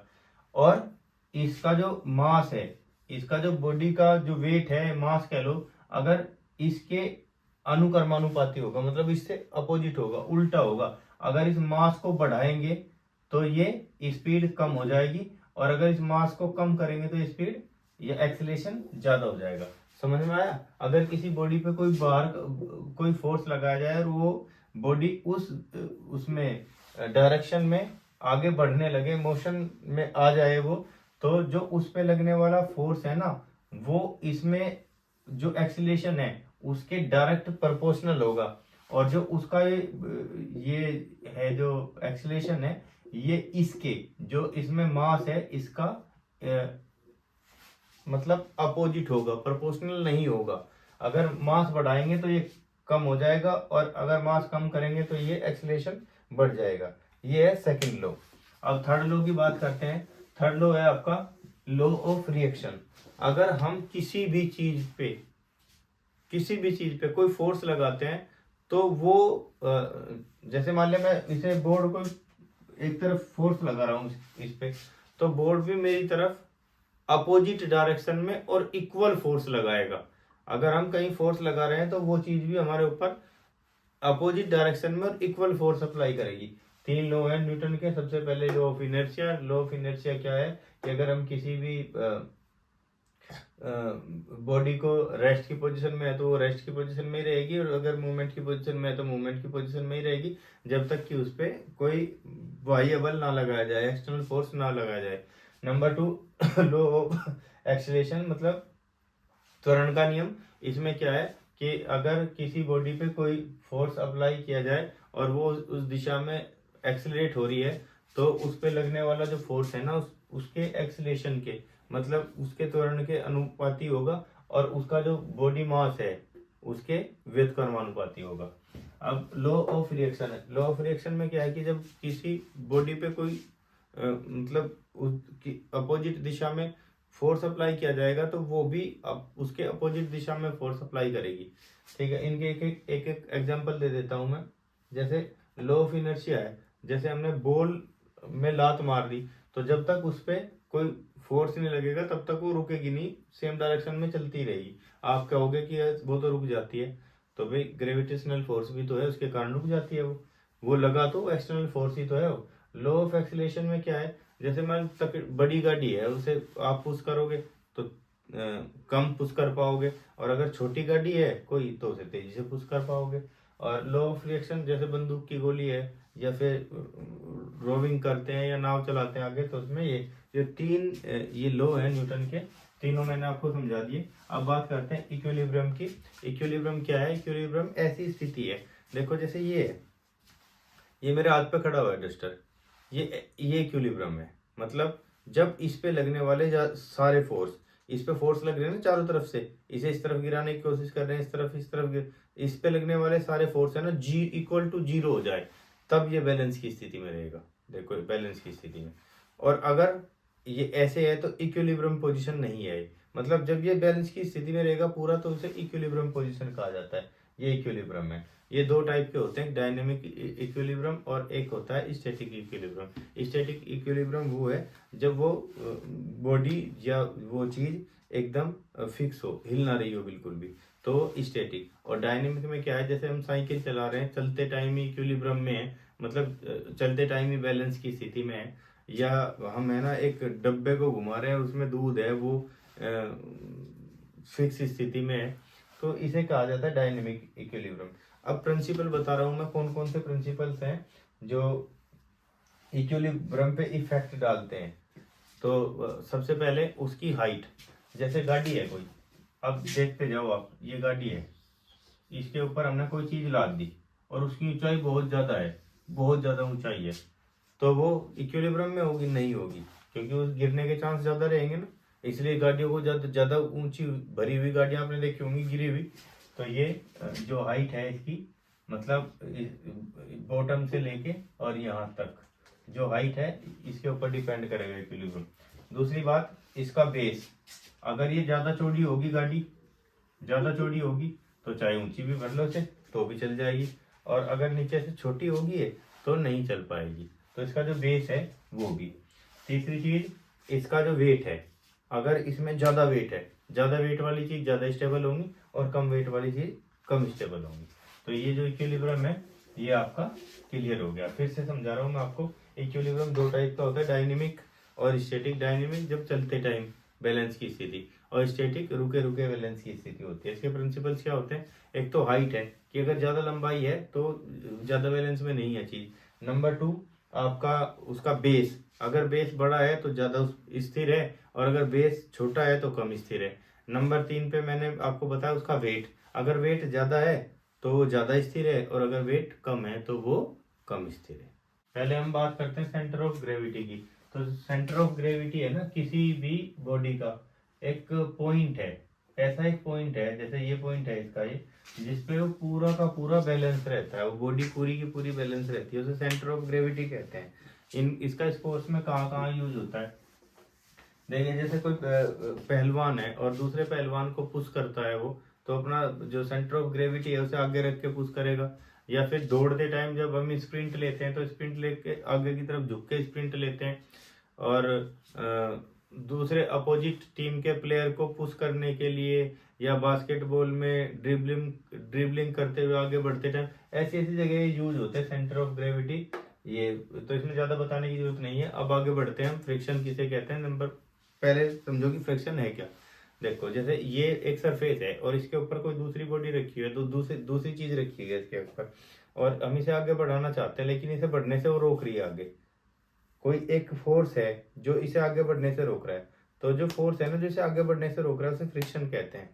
[SPEAKER 1] और इसका जो मास है, इसका जो बॉडी का जो वेट है, मास कह लो, अगर इसके अनुक्रमानुपाती होगा, मतलब इससे अपोजिट होगा, उल्टा होगा। अगर इस मास को बढ़ाएंगे तो ये स्पीड कम हो जाएगी, और अगर इस मास को कम करेंगे तो स्पीड या एक्सीलरेशन ज्यादा हो जाएगा। समझ में आया? अगर किसी बॉडी पे कोई बाहर कोई फोर्स लगाया जाए और वो बॉडी उसमें डायरेक्शन में आगे बढ़ने लगे, मोशन में आ जाए वो, तो जो उस पे लगने वाला फोर्स है ना वो इसमें जो एक्सीलरेशन है उसके डायरेक्ट प्रोपोर्शनल होगा, और जो उसका ये है जो एक्सीलरेशन है ये इसके जो इसमें मास है इसका मतलब अपोजिट होगा, प्रोपोर्शनल नहीं होगा। अगर मास बढ़ाएंगे तो ये कम हो जाएगा, और अगर मास कम करेंगे तो ये एक्सीलरेशन बढ़ जाएगा। ये है सेकंड लॉ। अब थर्ड लॉ की बात करते हैं। थर्ड लॉ है आपका लॉ ऑफ रिएक्शन। अगर हम किसी भी चीज पे कोई फोर्स लगाते हैं तो वो जैसे मान लिया मैं इसे बोर्ड को एक तरफ फोर्स लगा रहा हूं इस पे, तो बोर्ड भी मेरी तरफ अपोजिट डायरेक्शन में और इक्वल फोर्स लगाएगा। अगर हम कहीं फोर्स लगा रहे हैं तो वो चीज भी हमारे ऊपर अपोजिट डायरेक्शन में और इक्वल फोर्स अप्लाई करेगी। 3 लॉ है न्यूटन के। सबसे पहले law of inertia. Law of inertia क्या है कि अगर हम किसी भी बॉडी को रेस्ट की पोजीशन में है तो वो रेस्ट की पोजीशन में ही रहेगी, और अगर मूवमेंट की पोजीशन में है तो मूवमेंट की पोजीशन में ही रहेगी, जब तक कि उस पर कोई बाह्य बल ना लगाया जाए, एक्सटर्नल फोर्स ना लगाया जाए। नंबर 2 लॉ ऑफ एक्सीलरेशन, मतलब त्वरण का नियम। इसमें क्या है कि अगर किसी बॉडी पे कोई फोर्स अप्लाई किया जाए और वो उस दिशा में एक्सीलरेट हो रही है तो उस पे लगने वाला जो फोर्स है ना उसके एक्सीलरेशन के, मतलब उसके त्वरण के अनुपाती होगा, और उसका जो बॉडी मास है उसके व्युत्क्रमानुपाती होगा। अब लॉ ऑफ रिएक्शन है। लॉ ऑफ रिएक्शन में क्या है कि जब किसी बॉडी पे कोई मतलब उसकी अपोजिट दिशा में फोर्स अप्लाई किया जाएगा तो वो भी उसके अपोजिट दिशा में फोर्स अप्लाई करेगी। ठीक है, इनके एक एग्जांपल दे देता हूं मैं। जैसे लॉ ऑफ इनर्शिया है, जैसे हमने बॉल में लात मार दी तो जब तक उस पर कोई फोर्स नहीं लगेगा तब तक वो रुकेगी नहीं, सेम डायरेक्शन में चलती रहेगी। आप कहोगे कि वो तो रुक जाती है, तो भाई ग्रेविटेशनल फोर्स भी तो है, उसके कारण रुक जाती है वो लगा तो एक्सटर्नल फोर्स ही तो है वो। लॉ ऑफ एक्सीलरेशन में क्या है, जैसे मान बड़ी गाड़ी है उसे आप पुश करोगे तो कम पुश कर पाओगे, और अगर छोटी गाड़ी है कोई तो उसे तेजी से पुश कर पाओगे। और लॉ ऑफ रिएक्शन जैसे बंदूक की गोली है या फिर रोविंग करते हैं या नाव चलाते हैं आगे, तो उसमें ये जो 3 ये लॉ है न्यूटन के, तीनों मैंने आपको समझा दिए। अब बात करते हैं इक्विलिब्रियम की। इक्विलिब्रियम क्या है? इक्विलिब्रियम ऐसी स्थिति है, देखो जैसे ये है, ये मेरे हाथ पे खड़ा हुआ है डस्टर, ये इक्विलिब्रियम है। मतलब जब इस पे लगने वाले सारे फोर्स, इस पे फोर्स लग रहे हैं ना चारों तरफ से, इसे इस तरफ गिराने की कोशिश कर रहे हैं, इस तरफ इस पे लगने वाले सारे फोर्स है ना जी इक्वल टू 0 हो जाए, तब ये बैलेंस की स्थिति में रहेगा। देखो बैलेंस की स्थिति में, और अगर ये ऐसे है तो इक्विलिब्रियम पोजीशन नहीं है। मतलब जब ये बैलेंस की स्थिति में रहेगा पूरा तो उसे इक्विलिब्रियम पोजीशन कहा जाता है। ये इक्विलिब्रियम है। ये दो टाइप के होते हैं, डायनेमिक इक्विलिब्रियम और एक होता है स्टैटिक इक्विलिब्रियम। स्टैटिक इक्विलिब्रियम वो है जब वो बॉडी या वो चीज एकदम फिक्स हो, हिल ना रही हो बिल्कुल भी, तो स्टैटिक। और डायनेमिक में क्या है, जैसे हम साइकिल चला रहे हैं, चलते टाइम ही इक्विलिब्रियम में है, मतलब चलते टाइम ही बैलेंस की स्थिति में है, या हम है ना एक डब्बे को घुमा रहे हैं, उसमें दूध है, वो फिक्स स्थिति में है, तो इसे कहा जाता है डायनेमिक इक्विलिब्रियम। अब प्रिंसिपल बता रहा हूं मैं, कौन कौन से प्रिंसिपल्स हैं जो इक्विलिब्रियम पे इफेक्ट डालते हैं। तो सबसे पहले उसकी हाइट। जैसे गाड़ी है कोई, अब देखते जाओ आप, ये गाड़ी है, इसके ऊपर हमने कोई चीज लाद दी और उसकी ऊंचाई बहुत ज्यादा है, बहुत ज्यादा ऊंचाई है, तो वो इक्विलिब्रियम में होगी? नहीं होगी, क्योंकि उस गिरने के चांस ज्यादा रहेंगे ना। इसलिए गाड़ियों को ज्यादा ज्यादा ऊंची भरी हुई गाड़ियां आपने देखी होंगी गिरी हुई। तो ये जो हाइट है इसकी, मतलब बॉटम से लेके और यहाँ तक जो हाइट है, इसके ऊपर डिपेंड करेगा इक्विलिब्रियम। दूसरी बात, इसका बेस। अगर ये ज्यादा चौड़ी होगी गाड़ी, ज्यादा चौड़ी होगी, तो चाहे ऊंची भी भर लो से तो भी चल जाएगी, और अगर नीचे से छोटी होगी है तो नहीं चल पाएगी। तो इसका जो बेस है वो भी। तीसरी चीज, इसका जो वेट है, अगर इसमें ज्यादा वेट है, ज्यादा वेट वाली चीज ज्यादा स्टेबल होंगी और कम वेट वाली चीज कम स्टेबल होंगी। तो ये जो इक्विलिब्रियम है ये आपका क्लियर हो गया। फिर से समझा रहा हूँ मैं आपको, इक्विलिब्रियम दो टाइप का होता है, डायनेमिक और स्टैटिक। डायनेमिक जब चलते टाइम बैलेंस की स्थिति, और स्टैटिक रुके रुके बैलेंस की स्थिति होती है। इसके प्रिंसिपल्स क्या होते हैं? एक तो हाइट है, कि अगर ज्यादा लंबाई है तो ज्यादा बैलेंस में नहीं है चीज। नंबर 2, आपका उसका बेस, अगर बेस बड़ा है तो ज्यादा स्थिर है, और अगर बेस छोटा है तो कम स्थिर है। नंबर 3 पे मैंने आपको बताया उसका वेट, अगर वेट ज्यादा है तो वो ज्यादा स्थिर है, और अगर वेट कम है तो वो कम स्थिर है। पहले हम बात करते हैं सेंटर ऑफ ग्रेविटी की। तो सेंटर ऑफ ग्रेविटी है ना किसी भी बॉडी का एक पॉइंट है, ऐसा एक पॉइंट है, जैसे ये पॉइंट है इसका, ये जिसपे वो पूरा का पूरा बैलेंस रहता है, वो बॉडी पूरी की पूरी बैलेंस रहती है, उसे सेंटर ऑफ ग्रेविटी कहते हैं। इसका स्पोर्ट्स में कहाँ कहाँ यूज होता है? देखिए, जैसे कोई पहलवान है और दूसरे पहलवान को पुश करता है वो, तो अपना जो सेंटर ऑफ ग्रेविटी है उसे आगे रख के पुश करेगा। या फिर दौड़ते टाइम जब हम स्प्रिंट लेते हैं तो स्प्रिंट लेके आगे की तरफ झुक के स्प्रिंट लेते हैं, और दूसरे अपोजिट टीम के प्लेयर को पुश करने के लिए, या बास्केटबॉल में ड्रिबलिंग ड्रिबलिंग करते हुए आगे बढ़ते टाइम, ऐसी ऐसी जगह यूज होते हैं सेंटर ऑफ ग्रेविटी। ये तो इसमें ज्यादा बताने की जरूरत नहीं है। अब आगे बढ़ते हैं हम, फ्रिक्शन किसे कहते हैं। नंबर पहले समझो कि फ्रिक्शन है क्या। देखो, जैसे ये एक सरफेस है और इसके ऊपर कोई दूसरी बॉडी रखी हुई है, तो दूसरी दूसरी चीज रखी है इसके ऊपर, और हम इसे आगे बढ़ाना चाहते हैं, लेकिन इसे बढ़ने से वो रोक रही है आगे। कोई एक फोर्स है जो इसे आगे बढ़ने से रोक रहा है, तो जो फोर्स है ना जो इसे आगे बढ़ने से रोक रहा है उसे फ्रिक्शन कहते हैं।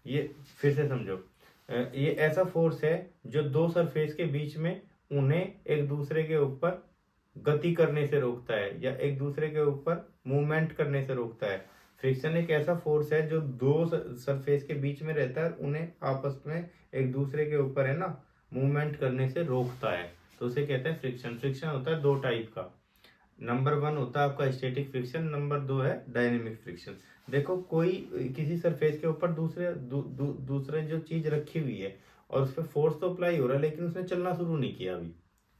[SPEAKER 1] ये फिर से समझो, ये ऐसा फोर्स है जो दो सरफेस के बीच में उन्हें एक दूसरे के ऊपर गति करने से रोकता है, या एक दूसरे के ऊपर मूवमेंट करने से रोकता है। फ्रिक्शन एक ऐसा फोर्स है जो दो सरफेस के बीच में रहता है, उन्हें आपस में एक दूसरे के ऊपर है ना मूवमेंट करने से रोकता है, तो उसे कहते हैं फ्रिक्शन। फ्रिक्शन होता है दो टाइप का। नंबर 1 होता है आपका स्टैटिक फ्रिक्शन, नंबर 2 है डायनेमिक फ्रिक्शन। देखो, कोई किसी सरफेस के ऊपर दूसरे जो चीज रखी हुई है और उस पर फोर्स तो अप्लाई हो रहा है, लेकिन उसने चलना शुरू नहीं किया, अभी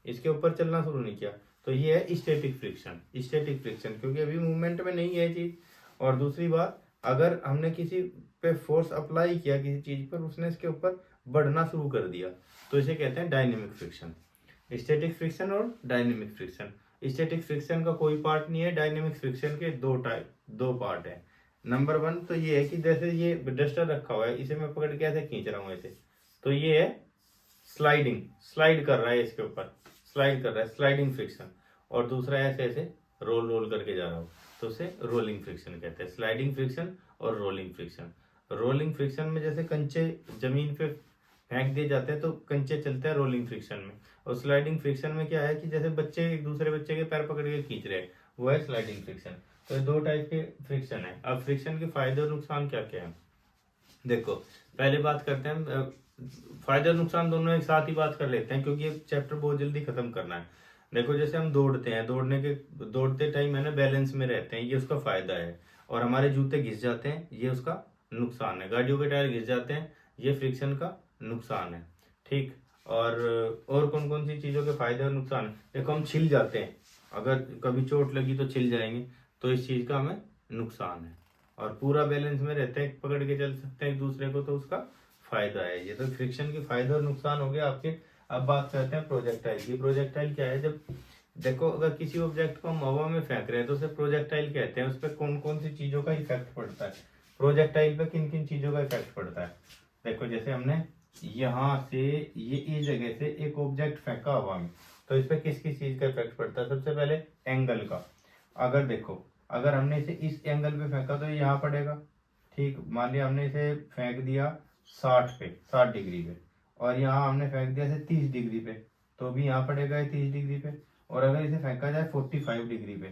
[SPEAKER 1] इसके ऊपर चलना शुरू नहीं किया, तो ये है स्टैटिक फ्रिक्शन। स्टैटिक फ्रिक्शन क्योंकि अभी मूवमेंट में नहीं है चीज। और दूसरी बात, अगर हमने किसी पे फोर्स अप्लाई किया किसी चीज पर, उसने इसके ऊपर बढ़ना शुरू कर दिया, तो इसे कहते हैं डायनेमिक फ्रिक्शन। स्टैटिक फ्रिक्शन और डायनेमिक फ्रिक्शन। स्टैटिक फ्रिक्शन का कोई पार्ट नहीं है, डायनेमिक फ्रिक्शन के दो पार्ट है। नंबर 1 तो ये है कि जैसे ये डस्टर रखा हुआ है, इसे मैं पकड़ के ऐसे खींच रहा हूँ ऐसे, तो ये है स्लाइडिंग, स्लाइड कर रहा है इसके ऊपर, स्लाइड कर रहा है, स्लाइडिंग फ्रिक्शन। और दूसरा ऐसे ऐसे रोल रोल करके जा रहा हूँ, तो उसे रोलिंग फ्रिक्शन कहते हैं। स्लाइडिंग फ्रिक्शन और रोलिंग फ्रिक्शन। रोलिंग फ्रिक्शन में जैसे कंचे जमीन पे फेंक दिए जाते हैं तो कंचे चलते हैं रोलिंग फ्रिक्शन में। और स्लाइडिंग फ्रिक्शन में क्या है कि जैसे बच्चे एक दूसरे बच्चे के पैर पकड़ के खींच रहे हैं, वो है स्लाइडिंग फ्रिक्शन। तो ये दो टाइप के फ्रिक्शन है। अब फ्रिक्शन के फायदे और नुकसान क्या क्या है, देखो पहले बात करते हैं। फायदे और नुकसान दोनों एक साथ ही बात कर लेते हैं, क्योंकि ये चैप्टर बहुत जल्दी खत्म करना है। देखो, जैसे हम दौड़ते हैं, दौड़ते टाइम है ना बैलेंस में रहते हैं, ये उसका फायदा है। और हमारे जूते घिस जाते हैं, ये उसका नुकसान है। गाड़ियों के टायर घिस जाते हैं, ये फ्रिक्शन का नुकसान है। ठीक, और कौन कौन सी चीज़ों के फायदे और नुकसान है? देखो, हम छिल जाते हैं, अगर कभी चोट लगी तो छिल जाएंगे, तो इस चीज़ का हमें नुकसान है। और पूरा बैलेंस में रहते हैं, पकड़ के चल सकते हैं एक दूसरे को, तो उसका फायदा है। ये तो फ्रिक्शन के फायदे और नुकसान हो गए आपके। अब बात करते हैं प्रोजेक्टाइल की। प्रोजेक्टाइल क्या है? जब देखो, अगर किसी ऑब्जेक्ट को हम हवा में फेंक रहे हैं तो उसे प्रोजेक्टाइल कहते हैं। उस पर कौन कौन सी चीजों का इफेक्ट पड़ता है? प्रोजेक्टाइल पे किन किन चीजों का इफेक्ट पड़ता है? देखो, जैसे हमने यहाँ से ये इस जगह से एक ऑब्जेक्ट फेंका हवा में, तो इस पे किस किस चीज का इफेक्ट पड़ता है? सबसे पहले एंगल का। अगर देखो, अगर हमने इसे इस एंगल पे फेंका तो ये यहाँ पड़ेगा। ठीक, मान लिया हमने इसे फेंक दिया 60 डिग्री पे, और यहाँ हमने फेंक दिया इसे 30 डिग्री पे, तो भी यहाँ पड़ेगा 30 डिग्री पे। और अगर इसे फेंका जाए 45 डिग्री पे,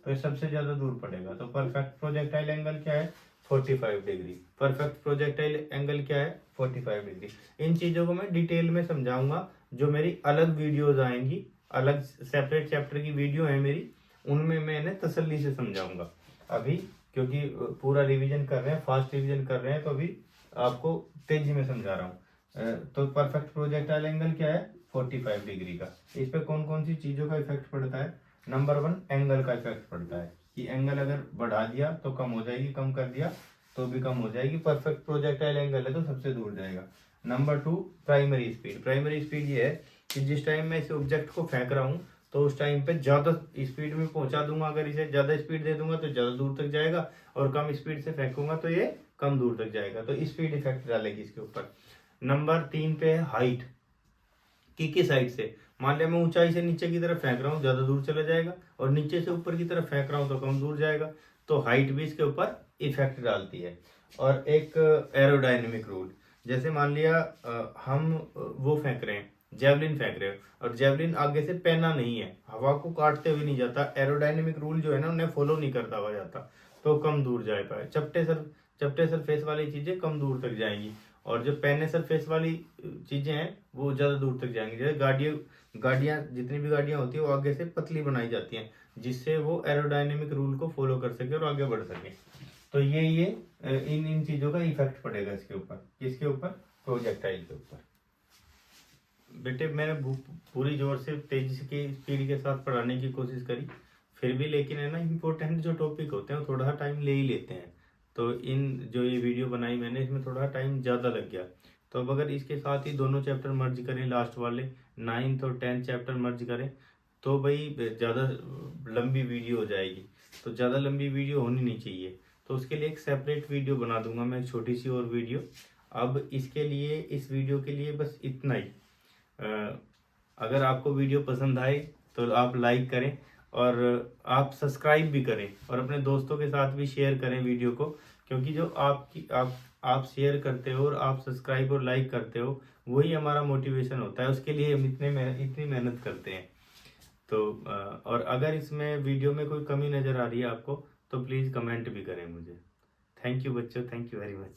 [SPEAKER 1] तो ये सबसे ज्यादा दूर पड़ेगा। तो परफेक्ट प्रोजेक्टाइल एंगल क्या है? 45 डिग्री। परफेक्ट प्रोजेक्टाइल एंगल क्या है? 45 डिग्री। इन चीजों को मैं डिटेल में समझाऊंगा, जो मेरी अलग वीडियोज आएंगी, अलग सेपरेट चैप्टर की वीडियो है मेरी, उनमें मैं इन्हें तसल्ली से समझाऊंगा। अभी क्योंकि पूरा रिवीजन कर रहे हैं, फास्ट रिवीजन कर रहे हैं, तो अभी आपको तेजी में समझा रहा हूँ। तो परफेक्ट प्रोजेक्टाइल एंगल क्या है? 45 डिग्री का। इस पे कौन कौन सी चीजों का इफेक्ट पड़ता है? नंबर 1, एंगल का इफेक्ट पड़ता है, कि एंगल अगर बढ़ा दिया तो कम हो जाएगी, कम कर दिया तो भी कम हो जाएगी। परफेक्ट प्रोजेक्टाइल एंगल है तो सबसे दूर जाएगा। Number 2, primary speed. Primary speed ये है कि जिस टाइम मैं इस ऑब्जेक्ट को फेंक रहा हूँ, तो उस टाइम पे ज्यादा स्पीड में पहुंचा दूंगा। अगर इसे ज्यादा स्पीड दे दूंगा तो ज्यादा दूर तक जाएगा, और कम स्पीड से फेंकूंगा तो ये कम दूर तक जाएगा। तो स्पीड इफेक्ट डालेगी इसके ऊपर। नंबर 3 पे है हाइट, कि किस हाइट से। मान लिया मैं ऊंचाई से नीचे की तरफ फेंक रहा हूँ, ज्यादा दूर चला जाएगा, और नीचे से ऊपर की तरफ फेंक रहा हूँ तो कम दूर जाएगा। तो हाइट भी इसके ऊपर इफेक्ट डालती है। और एक एरोडायनेमिक रूल, जैसे मान लिया हम वो फेंक रहे हैं, जेवलिन फेंक रहे हो, और जेवलिन आगे से पैना नहीं है, हवा को काटते हुए नहीं जाता, एरोडायनेमिक रूल जो है ना उन्हें फॉलो नहीं करता हुआ जाता, तो कम दूर जा पाए। चपटे सरफेस वाली चीजें कम दूर तक जाएंगी, और जो पैने सरफेस वाली चीजें हैं वो ज्यादा दूर तक जाएंगी। जैसे गाड़ियां जितनी भी गाड़ियां होती है वो आगे से पतली बनाई जाती हैं, जिससे वो एरोडायनेमिक रूल को फॉलो कर सके और आगे बढ़ सके। तो ये इन इन चीजों का इफेक्ट पड़ेगा इसके ऊपर। किसके ऊपर? प्रोजेक्टाइल के ऊपर। बेटे, मैंने पूरी जोर से तेजी की स्पीड के साथ पढ़ाने की कोशिश करी, फिर भी लेकिन है ना, इम्पोर्टेंट जो टॉपिक होते हैं वो थोड़ा टाइम ले ही लेते हैं। तो इन जो ये वीडियो बनाई मैंने, इसमें थोड़ा टाइम ज़्यादा लग गया। तो अब अगर इसके साथ ही दोनों चैप्टर मर्ज करें, लास्ट वाले 9th और 10th चैप्टर मर्ज करें, तो भाई ज़्यादा लंबी वीडियो हो जाएगी। तो ज़्यादा लंबी वीडियो होनी नहीं चाहिए, तो उसके लिए एक सेपरेट वीडियो बना दूंगा मैं, एक छोटी सी और वीडियो। अब इसके लिए, इस वीडियो के लिए बस इतना ही। अगर आपको वीडियो पसंद आए तो आप लाइक करें, और आप सब्सक्राइब भी करें, और अपने दोस्तों के साथ भी शेयर करें वीडियो को, क्योंकि जो आप शेयर करते हो और आप सब्सक्राइब और लाइक करते हो, वही हमारा मोटिवेशन होता है। उसके लिए हम इतनी मेहनत करते हैं। तो और अगर इसमें वीडियो में कोई कमी नज़र आ रही है आपको, तो प्लीज़ कमेंट भी करें मुझे। थैंक यू बच्चों, थैंक यू वेरी मच।